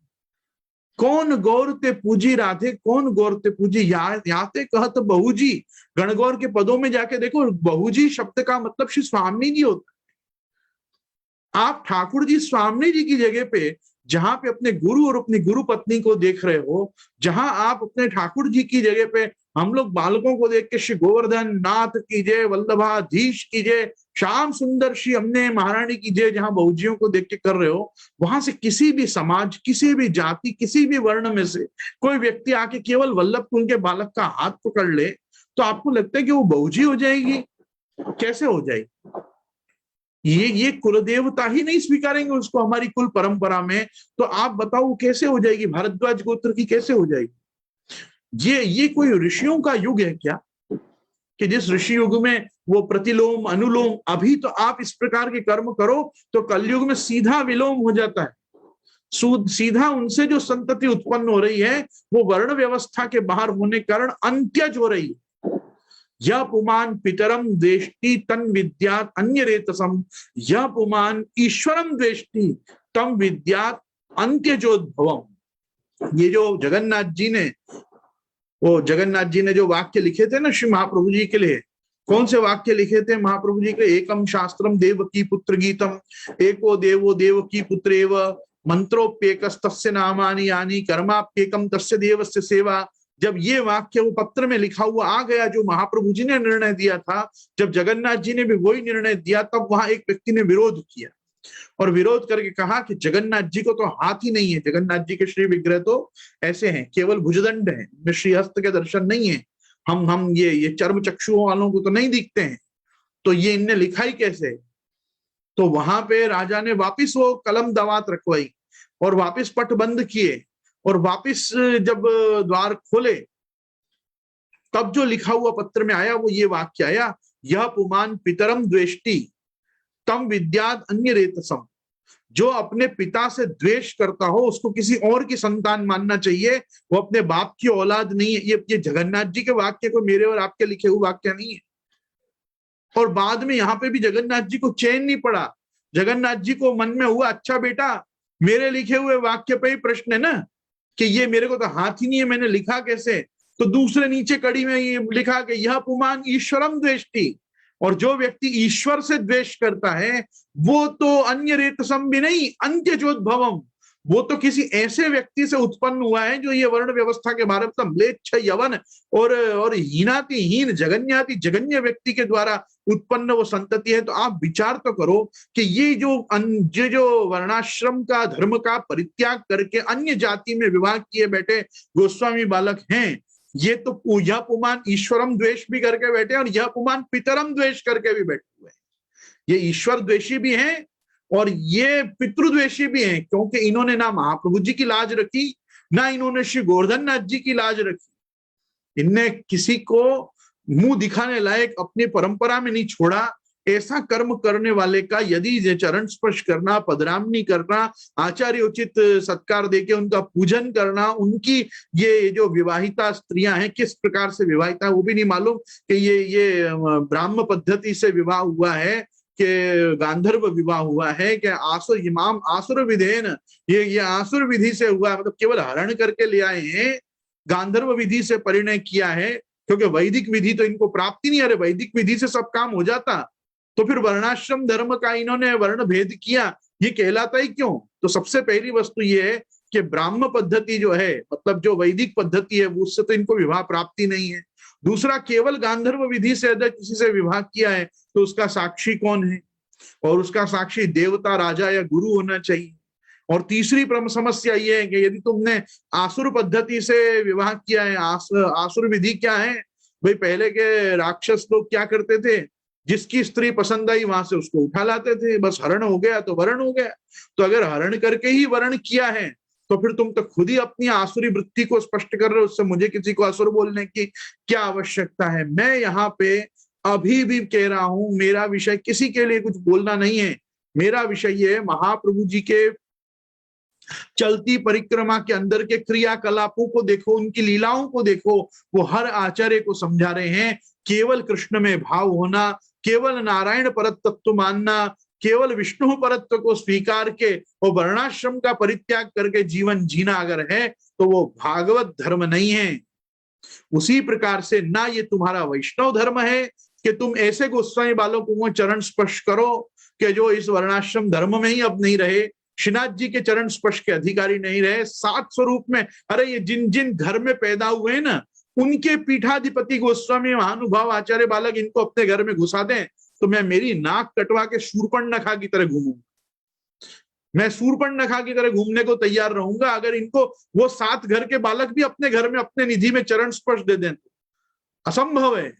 कौन गौर ते पूजी राधे, कौन गौर ते पूजी याते कहत बहू जी। गणगौर के पदों में जाके देखो, बहू जी शब्द का मतलब श्री स्वामी जी होता है। आप ठाकुर जी स्वामी जी की जगह पे, जहां पे अपने गुरु और अपनी गुरु पत्नी को देख रहे हो, जहां आप अपने ठाकुर जी की जगह पे हम लोग बालकों को देख के श्री गोवर्धन नाथ की जय, वल्लभाधीश की जय, श्याम सुंदर श्री हमने महारानी की जय जहां बहुजियों को देख के कर रहे हो, वहां से किसी भी समाज, किसी भी जाति, किसी भी वर्ण में से कोई व्यक्ति आके केवल वल्लभ कुल के बालक का हाथ पकड़ ले तो आपको लगता है कि वो बहुजी हो जाएगी? कैसे हो जाएगी? ये कुल देवता ही नहीं स्वीकारेंगे उसको हमारी कुल परंपरा में, तो आप बताओ कैसे हो जाएगी? भारद्वाज गोत्र की कैसे हो जाएगी? ये कोई ऋषियों का युग है क्या कि जिस ऋषि युग में वो प्रतिलोम अनुलोम, अभी तो आप इस प्रकार के कर्म करो तो कलयुग में सीधा विलोम हो जाता है। सीधा उनसे जो संतति उत्पन्न हो रही है वो वर्ण व्यवस्था के बाहर होने के कारण अंत्यज हो रही है। यह पुमान पितरम द्वेष्टि तन विद्यात अन्य रेतसम, यह पुमान ईश्वरम द्वेष्टि तम विद्यात अंत्यजोद्भवम। ये जो जगन्नाथ जी ने जो वाक्य लिखे थे ना श्री महाप्रभु जी के लिए, कौन से वाक्य लिखे थे महाप्रभु जी के? एकम शास्त्रम देवकी पुत्र गीतम, एको देवो देवकी पुत्रेव, मंत्रोप्येकस्तस्य नामानि यानि, कर्माप्येकम तस्य देवस्य सेवा। जब ये वाक्य वो पत्र में लिखा हुआ आ गया, जो महाप्रभु जी ने निर्णय दिया था, जब जगन्नाथ जी ने भी वही निर्णय दिया, तब वहां एक व्यक्ति ने विरोध किया और विरोध करके कहा कि जगन्नाथ जी को तो हाथ ही नहीं है, जगन्नाथ जी के श्री विग्रह तो ऐसे हैं, केवल भुजदंड है, में श्रीहस्त के दर्शन नहीं है, हम ये चर्म चक्षुओं वालों को तो नहीं दिखते हैं, तो ये इनने लिखा ही कैसे? तो वहां पे राजा ने वापिस वो कलम दवात रखवाई और वापिस पट बंद किए और वापिस जब द्वार खोले तब जो लिखा हुआ पत्र में आया वो ये वाक्य आया, यह पुमान पितरम द्वेष्टि तम विद्यात अन्य रेतसम। जो अपने पिता से द्वेष करता हो उसको किसी और की संतान मानना चाहिए, वो अपने बाप की औलाद नहीं है। ये जगन्नाथ जी के वाक्य को मेरे और आपके लिखे हुए वाक्य नहीं है। और बाद में यहाँ पे भी जगन्नाथ जी को चैन नहीं पड़ा, जगन्नाथ जी को मन में हुआ अच्छा बेटा मेरे लिखे हुए वाक्य पे ही प्रश्न है ना कि ये मेरे को तो हाथ ही नहीं है, मैंने लिखा कैसे? तो दूसरे नीचे कड़ी में ये लिखा कि यह पुमान ईश्वरम द्वेष्टि, और जो व्यक्ति ईश्वर से द्वेष करता है वो तो अन्य रेतसम भी नहीं अंत्यजोद्भवम, वो तो किसी ऐसे व्यक्ति से उत्पन्न हुआ है जो ये वर्ण व्यवस्था के बारे में म्लेच्छ यवन और हीनातिहीन जगन्याति जगन्य व्यक्ति के द्वारा उत्पन्न वो संतति है। तो आप विचार तो करो कि ये जो वर्णाश्रम का धर्म का परित्याग करके अन्य जाति में विवाह किए बैठे गोस्वामी बालक हैं, ये तो यह पुमान ईश्वरम द्वेष भी करके बैठे और यह पुमान पितरम द्वेष करके भी बैठे हुए हैं। ये ईश्वर द्वेषी भी हैं और ये पितृद्वेषी भी हैं, क्योंकि इन्होंने ना महाप्रभु जी की लाज रखी, ना इन्होंने श्री गोवर्धन नाथ जी की लाज रखी। इनने किसी को मुंह दिखाने लायक अपनी परंपरा में नहीं छोड़ा। ऐसा कर्म करने वाले का यदि चरण स्पर्श करना, पदरामनी करना, आचार्य उचित सत्कार देके उनका पूजन करना, उनकी ये जो विवाहिता स्त्रियां हैं किस प्रकार से विवाहिता है वो भी नहीं मालूम कि ये ब्राह्म पद्धति से विवाह हुआ है कि गांधर्व विवाह हुआ है कि आसुर इमाम आसुर विधेन, ये आसुर विधि से हुआ, मतलब केवल हरण करके ले आए हैं, गांधर्व विधि से परिणय किया है, क्योंकि वैदिक विधि तो इनको प्राप्ति नहीं। अरे वैदिक विधि से सब काम हो जाता, तो फिर वर्णाश्रम धर्म का इन्होंने वर्ण भेद किया, ये कहलाता ही क्यों? तो सबसे पहली वस्तु ये है कि ब्राह्म पद्धति जो है, मतलब जो वैदिक पद्धति है, उससे तो इनको विवाह प्राप्ति नहीं है। दूसरा, केवल गांधर्व विधि से अगर किसी से विवाह किया है तो उसका साक्षी कौन है? और उसका साक्षी देवता, राजा या गुरु होना चाहिए। और तीसरी समस्या ये है कि यदि तुमने आसुर पद्धति से विवाह किया है, आसुर विधि क्या है भाई? पहले के राक्षस लोग क्या करते थे, जिसकी स्त्री पसंद आई वहां से उसको उठा लाते थे, बस हरण हो गया तो वरण हो गया। तो अगर हरण करके ही वरण किया है तो फिर तुम तो खुद ही अपनी आसुरी वृत्ति को स्पष्ट कर रहे हो, उससे मुझे किसी को असुर बोलने की क्या आवश्यकता है? मैं यहाँ पे अभी भी कह रहा हूं, मेरा विषय किसी के लिए कुछ बोलना नहीं है, मेरा विषय ये महाप्रभु जी के चलती परिक्रमा के अंदर के क्रियाकलापों को देखो, उनकी लीलाओं को देखो, वो हर आचार्य को समझा रहे हैं केवल कृष्ण में भाव होना, केवल नारायण परत तत्व मानना, केवल विष्णु परत्व को स्वीकार के वो वर्णाश्रम का परित्याग करके जीवन जीना अगर है तो वो भागवत धर्म नहीं है। उसी प्रकार से ना ये तुम्हारा वैष्णव धर्म है कि तुम ऐसे गोस्वामी बालों को चरण स्पर्श करो कि जो इस वर्णाश्रम धर्म में ही अब नहीं रहे, श्रीनाथ जी के चरण स्पर्श के अधिकारी नहीं रहे। सात स्वरूप में, अरे ये जिन जिन घर में पैदा हुए ना, उनके पीठाधिपति गोस्वामी महानुभाव आचार्य बालक इनको अपने घर में घुसा दें तो मैं मेरी नाक कटवा के शूर्पणखा की तरह घूमूंगा। मैं शूर्पणखा की तरह घूमने को तैयार रहूंगा अगर इनको वो 7 घर के बालक भी अपने घर में अपने निधि में चरण स्पर्श दे दें तो। असंभव है।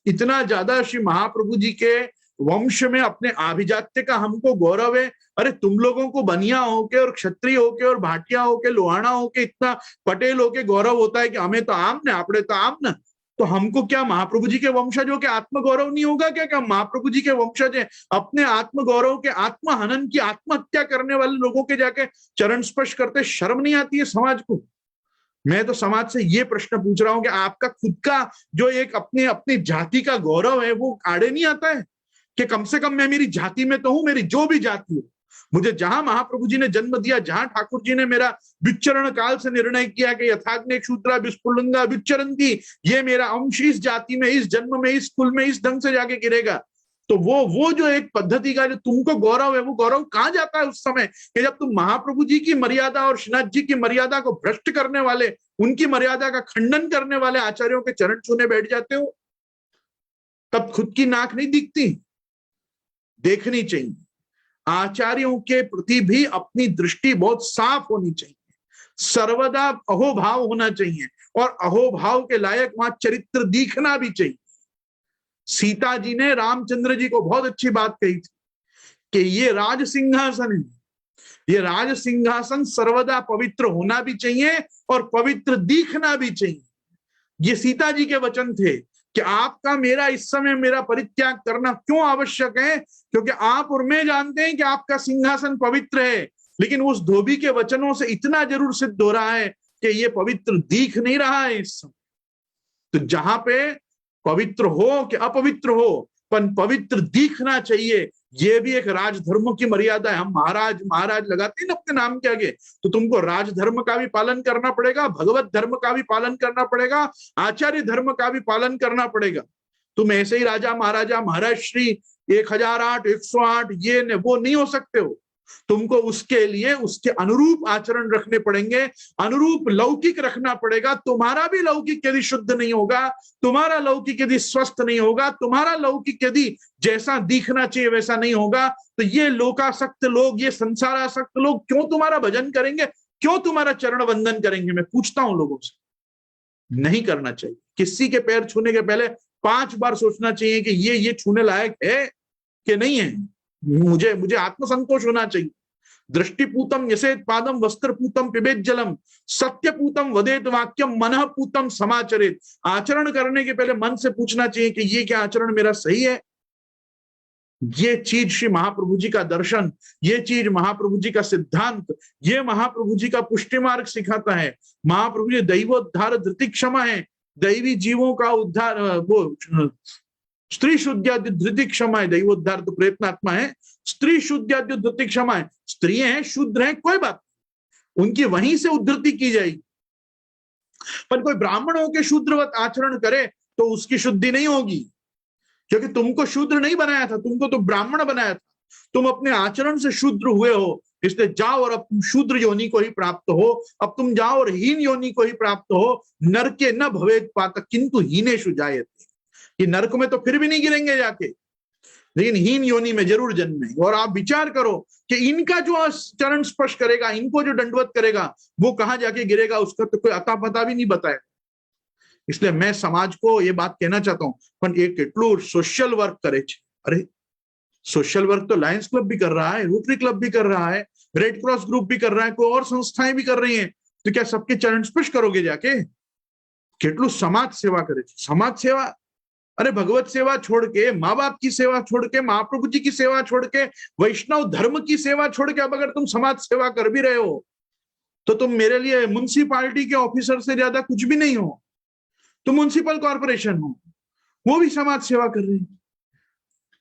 इतना ज्यादा श्री महाप्रभु जी के वंश में अपने आभिजात्य का हमको गौरव है। अरे तुम लोगों को बनिया होके और क्षत्रिय होके और भाटिया होके लोहाना होके इतना पटेल होके गौरव होता है कि हमें तो आम न आपड़े तो आम न, तो हमको क्या महाप्रभु जी के वंशजों के आत्मगौरव नहीं होगा क्या? क्या महाप्रभु जी के वंशज है अपने आत्मगौरव के आत्महनन की आत्महत्या करने वाले लोगों के जाके चरण स्पर्श करते शर्म नहीं आती है समाज को? मैं तो समाज से ये प्रश्न पूछ रहा हूं कि आपका खुद का जो एक अपनी अपनी जाति का गौरव है वो आड़े नहीं आता है कि कम से कम मैं मेरी जाति में तो हूं, मेरी जो भी जाति हो, मुझे जहां महाप्रभु जी ने जन्म दिया, जहां ठाकुर जी ने मेरा विचरण काल से निर्णय किया कि यथाग्ने क्षूद्रा विस्फुलिंगा विचरंती, ये मेरा अंश इस जाति में, इस जन्म में, इस कुल में, इस ढंग से जाके गिरेगा, तो वो जो एक पद्धति का जो तुमको गौरव है, वो गौरव कहां जाता है उस समय कि जब तुम महाप्रभु जी की मर्यादा और श्रीनाथ जी की मर्यादा को भ्रष्ट करने वाले, उनकी मर्यादा का खंडन करने वाले आचार्यों के चरण छूने बैठ जाते हो? तब खुद की नाक नहीं दिखती, देखनी चाहिए। आचार्यों के प्रति भी अपनी दृष्टि बहुत साफ होनी चाहिए, सर्वदा अहोभाव होना चाहिए और अहोभाव के लायक वहां चरित्र दिखना भी चाहिए। सीता जी ने रामचंद्र जी को बहुत अच्छी बात कही थी कि ये राज सिंहासन है, ये राज सिंहासन सर्वदा पवित्र होना भी चाहिए और पवित्र दिखना भी चाहिए। ये सीता जी के वचन थे कि आपका मेरा इस समय मेरा परित्याग करना क्यों आवश्यक है? क्योंकि आप और मैं जानते हैं कि आपका सिंहासन पवित्र है, लेकिन उस धोबी के वचनों से इतना जरूर सिद्ध हो रहा है कि ये पवित्र दिख नहीं रहा है इस समय। तो जहां पे पवित्र हो कि अपवित्र हो, पर पवित्र दिखना चाहिए, ये भी एक राजधर्म की मर्यादा है। हम महाराज महाराज लगाते हैं ना अपने नाम के आगे, तो तुमको राजधर्म का भी पालन करना पड़ेगा, भगवत धर्म का भी पालन करना पड़ेगा, आचार्य धर्म का भी पालन करना पड़ेगा। तुम ऐसे ही राजा महाराजा महाराज श्री 1008 108 ये वो नहीं हो सकते हो। तुमको उसके लिए उसके अनुरूप आचरण रखने पड़ेंगे, अनुरूप लौकिक रखना पड़ेगा। तुम्हारा भी लौकिक यदि शुद्ध नहीं होगा, तुम्हारा लौकिक यदि स्वस्थ नहीं होगा, तुम्हारा लौकिक यदि जैसा दिखना चाहिए वैसा नहीं होगा, तो ये लोकासक्त लोग, ये संसारासक्त लोग क्यों तुम्हारा भजन करेंगे, क्यों तुम्हारा चरण वंदन करेंगे? मैं पूछता हूं लोगों से। नहीं करना चाहिए। किसी के पैर छूने के पहले 5 बार सोचना चाहिए कि ये छूने लायक है कि नहीं है। मुझे आत्मसंतोष होना चाहिए। दृष्टिपूतम यसेत पादम वस्त्रपूतम पिबेत जलम सत्यपूतम वदेत वाक्यम मनःपूतम समाचरेत। आचरण करने के पहले मन से पूछना चाहिए कि ये क्या आचरण मेरा सही है? ये चीज श्री महाप्रभु जी का दर्शन, ये चीज महाप्रभु जी का सिद्धांत, ये महाप्रभु जी का पुष्टि मार्ग सिखाता है। महाप्रभु जी दैवोद्धार धृति क्षमा है, दैवी जीवों का उद्धार, वो स्त्री शुद्धाद्य धृति क्षमा है। दैवोद्धार तो प्रयत्नात्मा है, स्त्री शुद्धाद्य धृति क्षमा है। स्त्री हैं, शुद्ध हैं, कोई बात नहीं, उनकी वहीं से उद्धृति की जाएगी। पर कोई ब्राह्मण होकर शूद्रवत आचरण करे तो उसकी शुद्धि नहीं होगी, क्योंकि तुमको शूद्र नहीं बनाया था, तुमको तो ब्राह्मण बनाया था। तुम अपने आचरण से शूद्र हुए हो, इसलिए जाओ और अब तुम शूद्र योनि को ही प्राप्त हो। अब तुम जाओ और हीन योनि को ही प्राप्त हो। नरके न भवेत पातक किंतु हीनेषु जायते। ये नरक में तो फिर भी नहीं गिरेंगे जाके, लेकिन हीन योनि में जरूर जन्मेंगे। और आप विचार करो कि इनका जो चरण स्पर्श करेगा, इनको जो दंडवत करेगा, वो कहां जाके गिरेगा, उसका तो कोई अता पता भी नहीं बताया। इसलिए मैं समाज को ये बात कहना चाहता हूं, पर एक કેટલું सोशल वर्क करे। अरे सोशल वर्क तो लायंस क्लब भी कर रहा है, रोटरी क्लब भी कर रहा है, रेड क्रॉस ग्रुप भी कर रहा है, कोई और संस्थाएं भी कर रही हैं। तो क्या सबके चरण स्पर्श करोगे जाके? કેટલું समाज सेवा करे। समाज सेवा, अरे भगवत सेवा छोड़ के, माँ बाप की सेवा छोड़ के, महाप्रभु जी की सेवा छोड़ के, वैष्णव धर्म की सेवा छोड़ के अब अगर तुम समाज सेवा कर भी रहे हो तो तुम मेरे लिए म्युनिसिपालिटी के ऑफिसर से ज्यादा कुछ भी नहीं हो। तुम म्युनिसिपल कॉर्पोरेशन हो, वो भी समाज सेवा कर रहे हैं।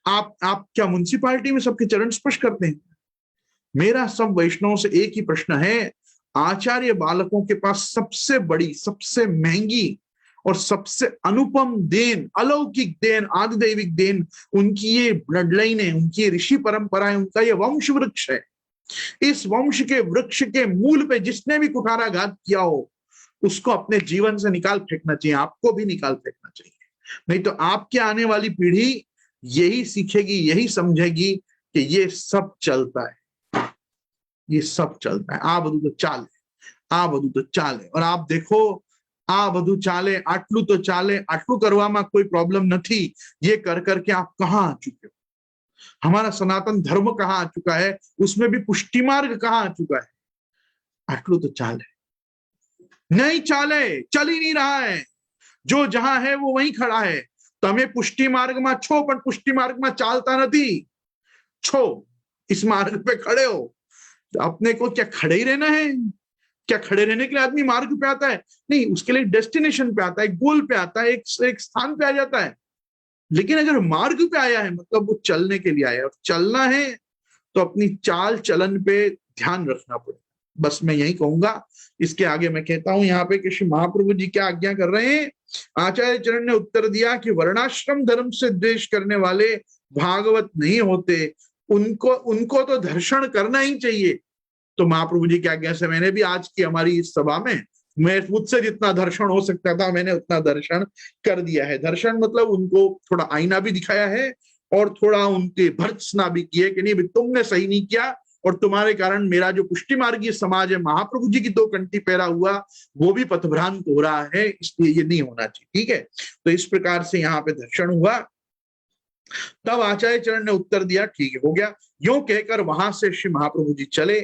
आप क्या म्युनिसिपालिटी में सबके चरण स्पर्श करते हैं? मेरा सब वैष्णव से एक ही प्रश्न है, आचार्य बालकों के पास सबसे बड़ी, सबसे महंगी और सबसे अनुपम देन, अलौकिक देन, आदिदैविक देन उनकी ये ब्लड लाइन है, उनकी ऋषि परंपरा है, उनका ये वंश वृक्ष है। इस वंश के वृक्ष के मूल पे जिसने भी कुठाराघात किया हो उसको अपने जीवन से निकाल फेंकना चाहिए। आपको भी निकाल फेंकना चाहिए, नहीं तो आपके आने वाली पीढ़ी यही सीखेगी, यही समझेगी कि ये सब चलता है, ये सब चलता है। आ बधु तो चाले, आ बधु तो चाले। और आप देखो, आ बधु चाले, आटलू तो चाले, आटलू करवामा कोई प्रॉब्लम नहीं, ये कर करके आप कहां आ चुके हो? हमारा सनातन धर्म कहां आ चुका है, उसमें भी पुष्टि मार्ग कहां आ चुका है? आटलू तो चाले, नहीं चाले, चल ही नहीं रहा है। जो जहां है वो वहीं खड़ा है। તમે પુષ્ટિ માર્ગમાં છો પણ પુષ્ટિ માર્ગમાં ચાલતા નથી છો, इस मार्ग पे खड़े हो। तो अपने को क्या खड़े ही रहना है? क्या खड़े रहने के लिए आदमी मार्ग पे आता है? नहीं, उसके लिए डेस्टिनेशन पे आता है, गोल पे आता है, एक स्थान पे आ जाता है। लेकिन अगर मार्ग पे आया है मतलब वो चलने के लिए आया है, और चलना है तो अपनी चाल चलन पे ध्यान रखना पड़ेगा। बस मैं यही कहूंगा। इसके आगे मैं कहता हूं यहाँ पे कि श्री महाप्रभु जी क्या आज्ञा कर रहे हैं। आचार्य चरण ने उत्तर दिया कि वर्णाश्रम धर्म से द्वेष करने वाले भागवत नहीं होते, उनको उनको तो दर्शन करना ही चाहिए। तो महाप्रभु जी की आज्ञा से मैंने भी आज की हमारी इस सभा में, मैं मुझसे जितना दर्शन हो सकता था मैंने उतना दर्शन कर दिया है। दर्शन मतलब उनको थोड़ा आईना भी दिखाया है और थोड़ा उनके भर्त्सना भी किए कि नहीं तुमने सही नहीं किया, और तुम्हारे कारण मेरा जो पुष्टि मार्गीय समाज है, महाप्रभु जी की दो कंठी पैरा हुआ, वो भी पथभ्रांत हो रहा है, इसलिए ये नहीं होना चाहिए। ठीक है, तो इस प्रकार से यहाँ पे दर्शन हुआ। तब आचार्य चरण ने उत्तर दिया, ठीक है, हो गया। यूं कहकर वहां से श्री महाप्रभु जी चले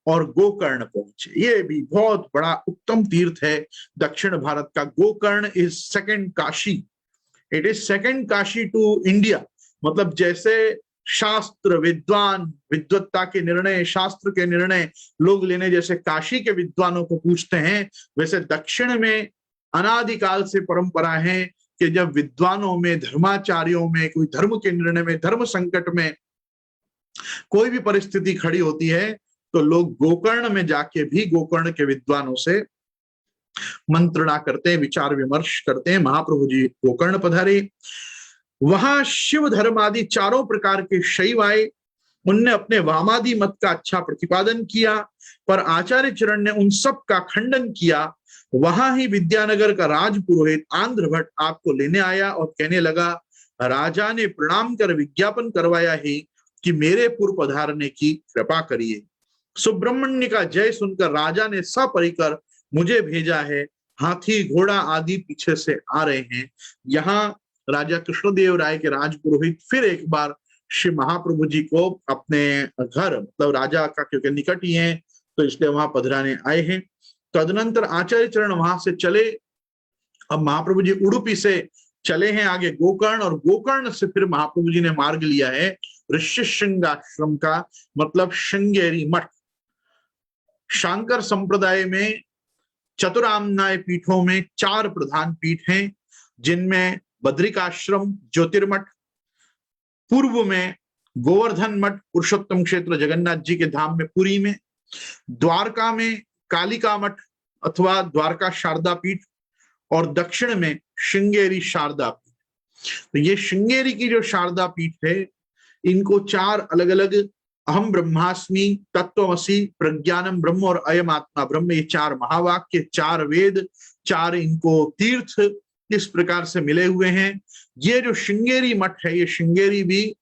और गोकर्ण पहुंचे। ये भी बहुत बड़ा उत्तम तीर्थ है दक्षिण भारत का। Gokarna is second Kashi, it is second Kashi to India. मतलब जैसे शास्त्र विद्वान विद्वत्ता के निर्णय, शास्त्र के निर्णय लोग लेने जैसे काशी के विद्वानों को पूछते हैं, वैसे दक्षिण में अनादिकाल से परंपरा है कि जब विद्वानों में, धर्माचार्यों में, कोई धर्म के निर्णय में, धर्म संकट में कोई भी परिस्थिति खड़ी होती है तो लोग गोकर्ण में जाके भी गोकर्ण के विद्वानों से मंत्रणा करते हैं, विचार विमर्श करते हैं। महाप्रभु जी गोकर्ण पधारे। वहां शिव धर्म आदि चारों प्रकार के शैव आए। उनने अपने वामादि मत का अच्छा प्रतिपादन किया, पर आचार्य चरण ने उन सब का खंडन किया। वहां ही विद्यानगर का राजपुरोहित आंध्र भट्ट आपको लेने आया और कहने लगा, राजा ने प्रणाम कर विज्ञापन करवाया है कि मेरे पुर पधारने की कृपा करिए। सुब्रह्मण्य का जय सुनकर राजा ने सपरिकर मुझे भेजा है। हाथी घोड़ा आदि पीछे से आ रहे हैं। यहाँ राजा कृष्णदेव राय के राजपुरोहित फिर एक बार श्री महाप्रभु जी को अपने घर, मतलब राजा का क्योंकि निकट ही है तो इसलिए वहां पधराने आए हैं। तदनंतर आचार्य चरण वहां से चले। अब महाप्रभु जी उडुपी से चले हैं आगे गोकर्ण, और गोकर्ण से फिर महाप्रभु जी ने मार्ग लिया है ऋष्यशृंग आश्रम का, मतलब श्रृंगेरी मठ। शांकर संप्रदाय में चतुराम्नाय पीठों में 4 प्रधान पीठ हैं, जिनमें बद्रिकाश्रम, ज्योतिर्मठ, पूर्व में गोवर्धन मठ पुरुषोत्तम क्षेत्र जगन्नाथ जी के धाम में पुरी में, द्वारका में कालिका मठ अथवा द्वारका शारदा पीठ, और दक्षिण में श्रृंगेरी शारदा पीठ। तो ये श्रृंगेरी की जो शारदा पीठ है, इनको 4 अलग अलग अहम ब्रह्मास्मि, तत्वमसि, प्रज्ञानम ब्रह्म और अयम आत्मा ब्रह्म, ये 4 महावाक्य, 4 वेद, 4 इनको तीर्थ इस प्रकार से मिले हुए हैं। ये जो श्रृंगेरी मठ है, ये श्रृंगेरी भी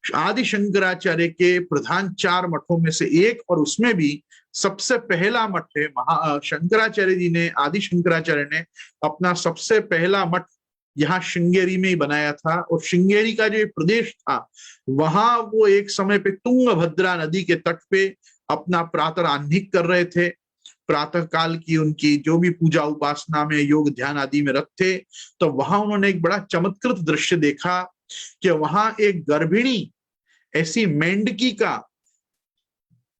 आदि शंकराचार्य के प्रधान 4 मठों में से एक, और उसमें भी सबसे पहला मठ है। शंकराचार्य जी ने, आदि शंकराचार्य ने अपना सबसे पहला मठ यहाँ श्रृंगेरी में ही बनाया था। और श्रृंगेरी का जो प्रदेश था, वहां वो एक समय पे तुंगभद्रा नदी के तट पे अपना प्रातराह्निक कर रहे थे। प्रातः काल की उनकी जो भी पूजा उपासना में, योग ध्यान आदि में रत थे। तो वहां उन्होंने एक बड़ा चमत्कृत दृश्य देखा कि वहां एक गर्भिणी ऐसी मेंढकी का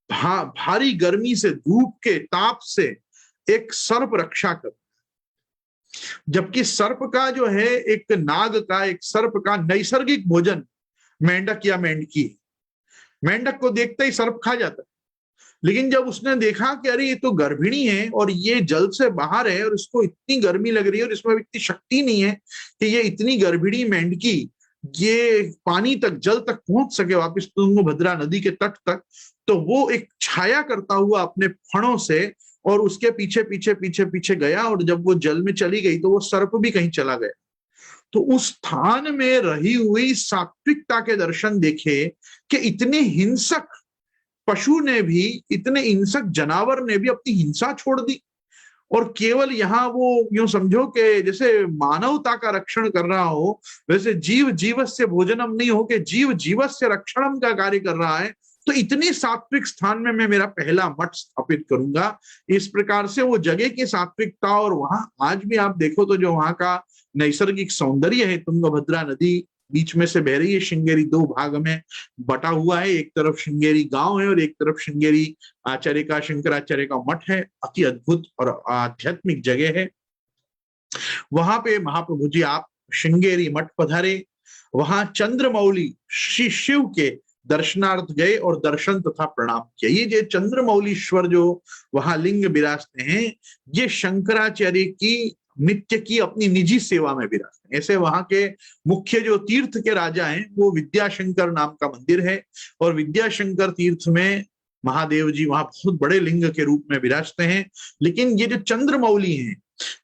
भारी गर्मी से, धूप के ताप से एक सर्प रक्षा कर, जबकि सर्प का जो है, एक नाग का, एक सर्प का नैसर्गिक भोजन मेंढक या मेंढकी। मेंढक को देखते ही सर्प खा जाता है, लेकिन जब उसने देखा कि अरे ये तो गर्भिणी है और ये जल से बाहर है और इसको इतनी गर्मी लग रही है और इसमें इतनी शक्ति नहीं है कि ये इतनी गर्भिणी मेंढकी ये पानी तक, जल तक पहुंच सके वापिस तुंगभद्रा नदी के तट तक, तो वो एक छाया करता हुआ अपने फणों से और उसके पीछे पीछे पीछे पीछे गया, और जब वो जल में चली गई तो वो सर्प भी कहीं चला गया। तो उस स्थान में रही हुई सात्विकता के दर्शन देखे कि इतने हिंसक पशु ने भी, इतने हिंसक जानवर ने भी अपनी हिंसा छोड़ दी और केवल यहाँ वो यूं समझो कि जैसे मानवता का रक्षण कर रहा हो, वैसे जीव जीवस्य भोजनम नहीं हो के जीव जीवस्य रक्षणम का कार्य कर रहा है। तो इतनी सात्विक स्थान में मैं मेरा पहला मठ स्थापित करूंगा। इस प्रकार से वो जगह की सात्विकता, और वहां आज भी आप देखो तो जो वहां का नैसर्गिक सौंदर्य है, तुंगभद्रा नदी बीच में से बह रही है, श्रृंगेरी दो भाग में बटा हुआ है, एक तरफ श्रृंगेरी गांव है और एक तरफ श्रृंगेरी आचार्य का, शंकराचार्य का मठ है। अति अद्भुत और आध्यात्मिक जगह है। वहां पे महाप्रभु जी आप श्रृंगेरी मठ पधारे, वहां चंद्रमौली श्री शिव के दर्शनार्थ गए और दर्शन तथा प्रणाम किया। ये जो चंद्रमौलीश्वर जो वहां लिंग विराजते हैं, ये शंकराचार्य की नित्य की अपनी निजी सेवा में विराजते हैं। ऐसे वहां के मुख्य जो तीर्थ के राजा हैं वो विद्याशंकर नाम का मंदिर है, और विद्याशंकर तीर्थ में महादेव जी वहां बहुत बड़े लिंग के रूप में विराजते हैं। लेकिन ये जो चंद्रमौली हैं,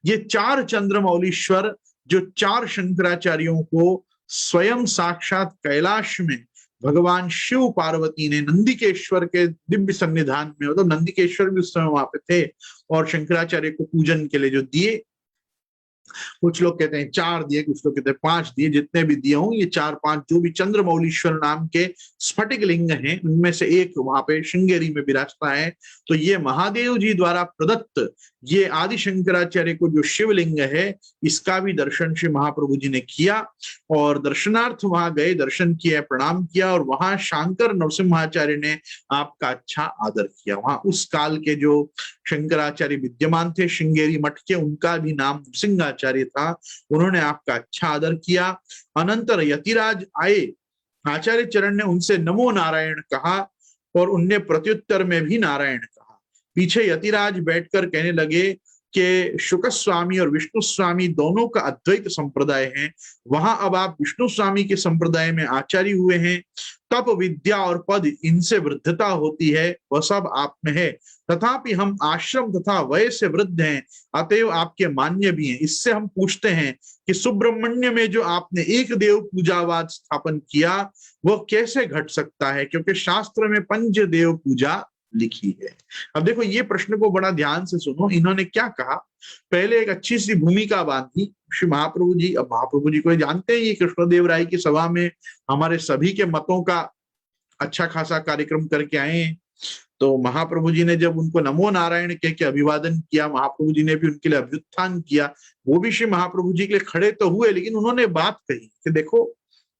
ये चार चंद्रमौलीश्वर जो चार शंकराचार्यों को स्वयं साक्षात कैलाश में भगवान शिव पार्वती ने नंदिकेश्वर के दिव्य सन्निधान में, मतलब नंदिकेश्वर भी उस समय वहां पे थे, और शंकराचार्य को पूजन के लिए जो दिए, कुछ लोग कहते हैं 4 दिए, कुछ लोग कहते हैं 5 दिए, जितने भी दिए हों, ये 4-5 जो भी चंद्रमौलीश्वर नाम के स्फटिक लिंग हैं, उनमें से एक वहां पे श्रृंगेरी में विराजता है। तो ये महादेव जी द्वारा प्रदत्त ये आदि शंकराचार्य को जो शिवलिंग है, इसका भी दर्शन श्री महाप्रभु जी ने किया, और दर्शनार्थ वहां गए, दर्शन किया, प्रणाम किया, और वहां शंकर नरसिम्हाचार्य ने आपका अच्छा आदर किया। वहां उस काल के जो शंकराचार्य विद्यमान थे श्रृंगेरी मठ के, उनका भी नाम सिंहाचार्य था, उन्होंने आपका अच्छा आदर किया। अनंतर यतिराज आए, आचार्य चरण ने उनसे नमो नारायण कहा, और उनने प्रत्युत्तर में भी नारायण कहा। पीछे यतिराज बैठकर कहने लगे कि शुक स्वामी और विष्णु स्वामी दोनों का अद्वैत संप्रदाय है, वहां अब आप विष्णु स्वामी के संप्रदाय में आचार्य हुए हैं। तप विद्या और पद इनसे वृद्धता होती है, वह सब आप में है, तथापि हम आश्रम तथा वय से वृद्ध हैं, अतएव आपके मान्य भी हैं। इससे हम पूछते हैं कि सुब्रह्मण्य में जो आपने एक देव पूजावाद स्थापन किया, वह कैसे घट सकता है, क्योंकि शास्त्र में पंच देव पूजा लिखी है। अब देखो ये प्रश्न को बड़ा ध्यान से सुनो, इन्होंने क्या कहा। पहले एक अच्छी सी भूमिका बांधी श्री महाप्रभु जी। अब महाप्रभु जी को जानते हैं, ये कृष्णदेव राय की सभा में हमारे सभी के मतों का अच्छा खासा कार्यक्रम करके आए हैं। तो महाप्रभु जी ने जब उनको नमो नारायण कह के अभिवादन किया, महाप्रभु जी ने भी उनके लिए अभ्युत्थान किया। वो भी श्री महाप्रभु जी के लिए खड़े तो हुए, लेकिन उन्होंने बात कही कि देखो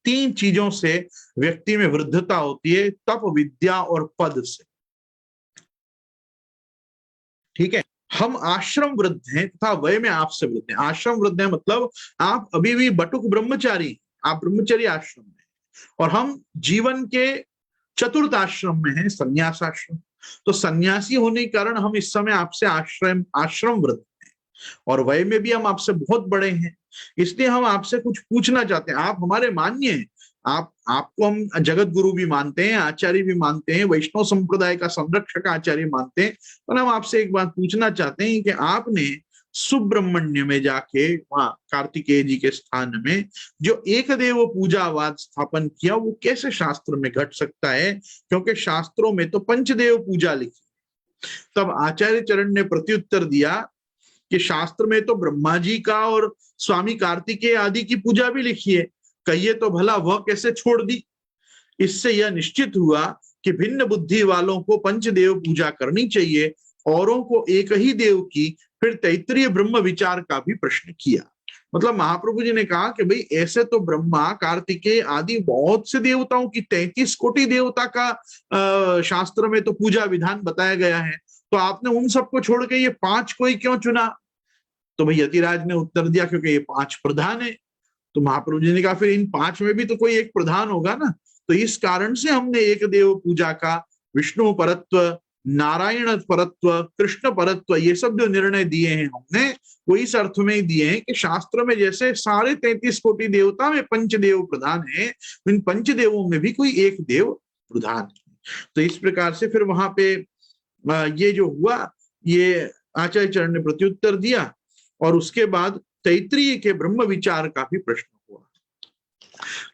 3 चीजों से व्यक्ति में वृद्धता होती है, तप विद्या और पद से। ठीक है, हम आश्रम वृद्ध हैं तथा वय में आपसे वृद्ध हैं। आश्रम वृद्ध है मतलब आप अभी भी बटुक ब्रह्मचारी, आप ब्रह्मचर्य आश्रम में, और हम जीवन के चतुर्थ आश्रम में हैं, संन्यास आश्रम। तो सन्यासी होने के कारण हम इस समय आपसे आश्रम वृद्ध हैं, और वय में भी हम आपसे बहुत बड़े हैं। इसलिए हम आपसे कुछ पूछना चाहते हैं। आप हमारे मान्य हैं, आपको हम जगत गुरु भी मानते हैं, आचार्य भी मानते हैं, वैष्णव संप्रदाय का संरक्षक आचार्य मानते हैं। पर हम आपसे एक बात पूछना चाहते हैं कि आपने सुब्रह्मण्य में जाके वहां कार्तिकेय जी के स्थान में जो एक देव पूजावाद स्थापन किया, वो कैसे शास्त्र में घट सकता है, क्योंकि शास्त्रों में तो पंचदेव पूजा लिखी। तब आचार्य चरण ने प्रत्युत्तर दिया कि शास्त्र में तो ब्रह्मा जी का और स्वामी कार्तिकेय आदि की पूजा भी लिखी है, कहिए तो भला वह कैसे छोड़ दी। इससे यह निश्चित हुआ कि भिन्न बुद्धि वालों को पंचदेव पूजा करनी चाहिए, औरों को एक ही देव की। फिर तैत्रीय ब्रह्म विचार का भी प्रश्न किया। मतलब महाप्रभु जी ने कहा कि भाई ऐसे तो ब्रह्मा कार्तिकेय आदि बहुत से देवताओं की 33 कोटि देवता का शास्त्र में तो पूजा विधान बताया गया है, तो आपने उन सबको छोड़ के ये 5 को ही क्यों चुना। तो भाई यतिराज ने उत्तर दिया क्योंकि ये 5 प्रधान है। तो महाप्रभु जी ने कहा फिर इन 5 में भी तो कोई एक प्रधान होगा ना, तो इस कारण से हमने एक देव पूजा का विष्णु परत्व, नारायण परत्व, कृष्ण परत्व, ये सब जो निर्णय दिए हैं हमने, वो इस अर्थ में ही दिए हैं कि शास्त्र में जैसे सारे 33 कोटि देवता में पंचदेव प्रधान है, इन पंचदेवों में भी कोई एक देव प्रधान है। तो इस प्रकार से फिर वहां पे ये जो हुआ, ये आचार्य चरण ने प्रत्युत्तर दिया, और उसके बाद तैत्रीय के ब्रह्म विचार का भी प्रश्न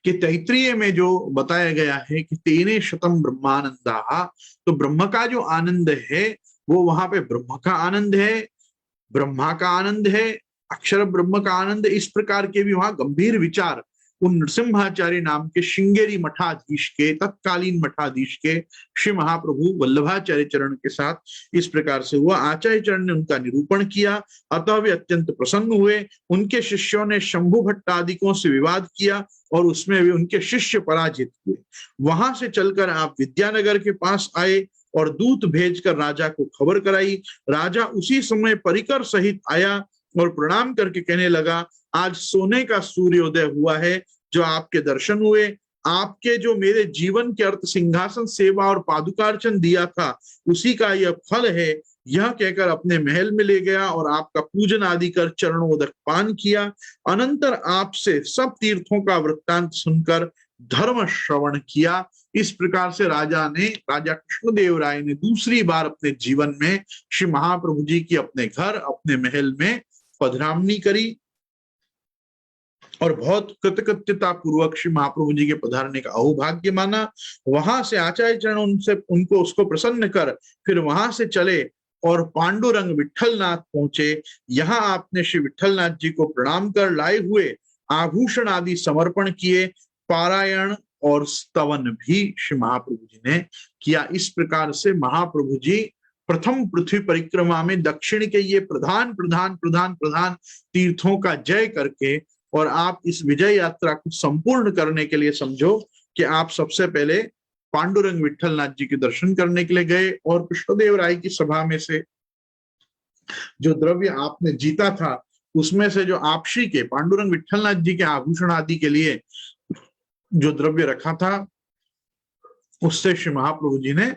कि तैत्तिरीय में जो बताया गया है कि तेने शतम ब्रह्मानंदा, तो ब्रह्म का जो आनंद है वो वहां पे ब्रह्म का आनंद है, ब्रह्मा का आनंद है, अक्षर ब्रह्म का आनंद। इस प्रकार के भी वहां गंभीर विचार उन नृसिम्हाचार्य नाम के श्रृंगेरी मठाधीश के, तत्कालीन मठाधीश के श्री महाप्रभु वल्लभाचार्य चरण के साथ इस प्रकार से हुआ। आचार्य चरण ने उनका निरूपण किया, अतः वे अत्यंत प्रसन्न हुए। उनके शिष्यों ने शंभु भट्ट आदिकों से विवाद किया और उसमें भी उनके शिष्य पराजित हुए। वहां से चलकर आप विद्यानगर के पास आए और दूत भेजकर राजा को खबर कराई। राजा उसी समय परिकर सहित आया और प्रणाम करके कहने लगा, आज सोने का सूर्योदय हुआ है, जो आपके दर्शन हुए, आपके जो मेरे जीवन के अर्थ सिंहासन सेवा और पादुकार्चन दिया था उसी का यह फल है। यह कहकर अपने महल में ले गया और आपका पूजन आदि कर चरणोदक पान किया। अनंतर आपसे सब तीर्थों का वृत्तांत सुनकर धर्म श्रवण किया। इस प्रकार से राजा कृष्णदेव राय ने दूसरी बार अपने जीवन में श्री महाप्रभु जी की अपने घर, अपने महल में पधरामनी करी और बहुत कृतकृत्यता पूर्वक श्री महाप्रभु जी के पधारने का अहोभाग्य माना। वहां से आचार्य चरण उसको प्रसन्न कर फिर वहां से चले और पांडुरंग विट्ठलनाथ पहुंचे। यहाँ आपने श्री विट्ठलनाथ जी को प्रणाम कर लाए हुए आभूषण आदि समर्पण किए। पारायण और स्तवन भी श्री महाप्रभु जी ने किया। इस प्रकार से महाप्रभु जी प्रथम पृथ्वी परिक्रमा में दक्षिण के ये प्रधान प्रधान प्रधान प्रधान तीर्थों का जय करके, और आप इस विजय यात्रा को संपूर्ण करने के लिए समझो कि आप सबसे पहले पांडुरंग विट्ठलनाथ जी के दर्शन करने के लिए गए और कृष्णदेव राय की सभा में से जो द्रव्य आपने जीता था उसमें से जो आपशी के पांडुरंग विट्ठलनाथ जी के आभूषण आदि के लिए जो द्रव्य रखा था उससे श्री महाप्रभु जी ने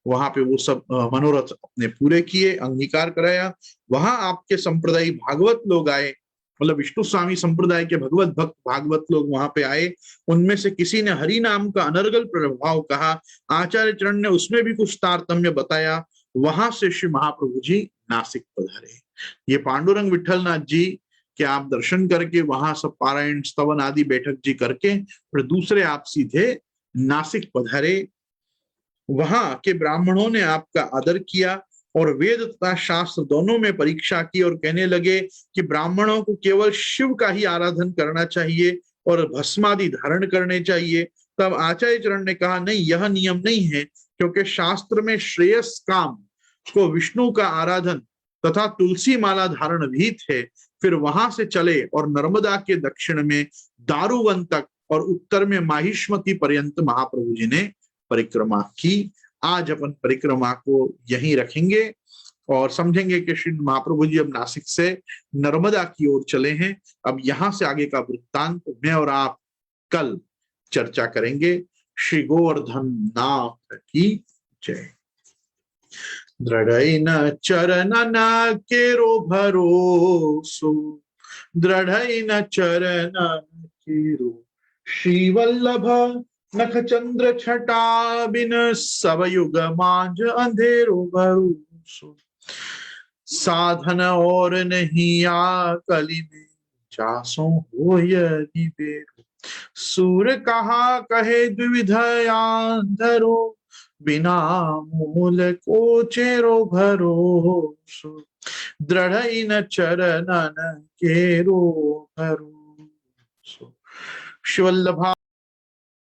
वहां पे वो सब मनोरथ अपने पूरे किए, अंगीकार कराया। वहां आपके संप्रदाय भागवत लोग आए, मतलब विष्णु स्वामी संप्रदाय के भगवत भक्त भागवत लोग वहां पे आए। उनमें से किसी ने हरि नाम का अनर्गल प्रभाव कहा, आचार्य चरण ने उसमें भी कुछ तारतम्य बताया। वहां से श्री महाप्रभु जी नासिक पधारे। ये पांडुरंग विट्ठलनाथ जी के आप दर्शन करके वहां सब पारायण स्तवन आदि बैठक जी करके फिर दूसरे आप सीधे नासिक पधारे। वहां के ब्राह्मणों ने आपका आदर किया और वेद तथा शास्त्र दोनों में परीक्षा की और कहने लगे कि ब्राह्मणों को केवल शिव का ही आराधन करना चाहिए और भस्मादि धारण करने चाहिए। तब आचार्य चरण ने कहा, नहीं, यह नियम नहीं है, क्योंकि शास्त्र में श्रेयस काम को विष्णु का आराधन तथा तुलसी माला धारण विहित है। फिर वहां से चले और नर्मदा के दक्षिण में दारुवन तक और उत्तर में माहिष्मती पर्यंत महाप्रभु जी ने परिक्रमा की। आज अपन परिक्रमा को यहीं रखेंगे और समझेंगे कि श्री महाप्रभु जी अब नासिक से नर्मदा की ओर चले हैं। अब यहां से आगे का वृत्तांत मैं और आप कल चर्चा करेंगे। श्री गोवर्धन नाथ की जय। दृढ़ न चरण केरो भरोसो, दृढ़ न चरण केरो श्री वल्लभ नख चंद्र छटा बिन सब युग मांझ अंधेरो भरोसो। साधन और नहीं आकली में चासों हो यदि बेरो, सूर कहा कहे द्विविधयाधरो बिना मूल को चेरो भरोसो। दृढ़ न चरणन केरो भरोसो। शिवल्लभा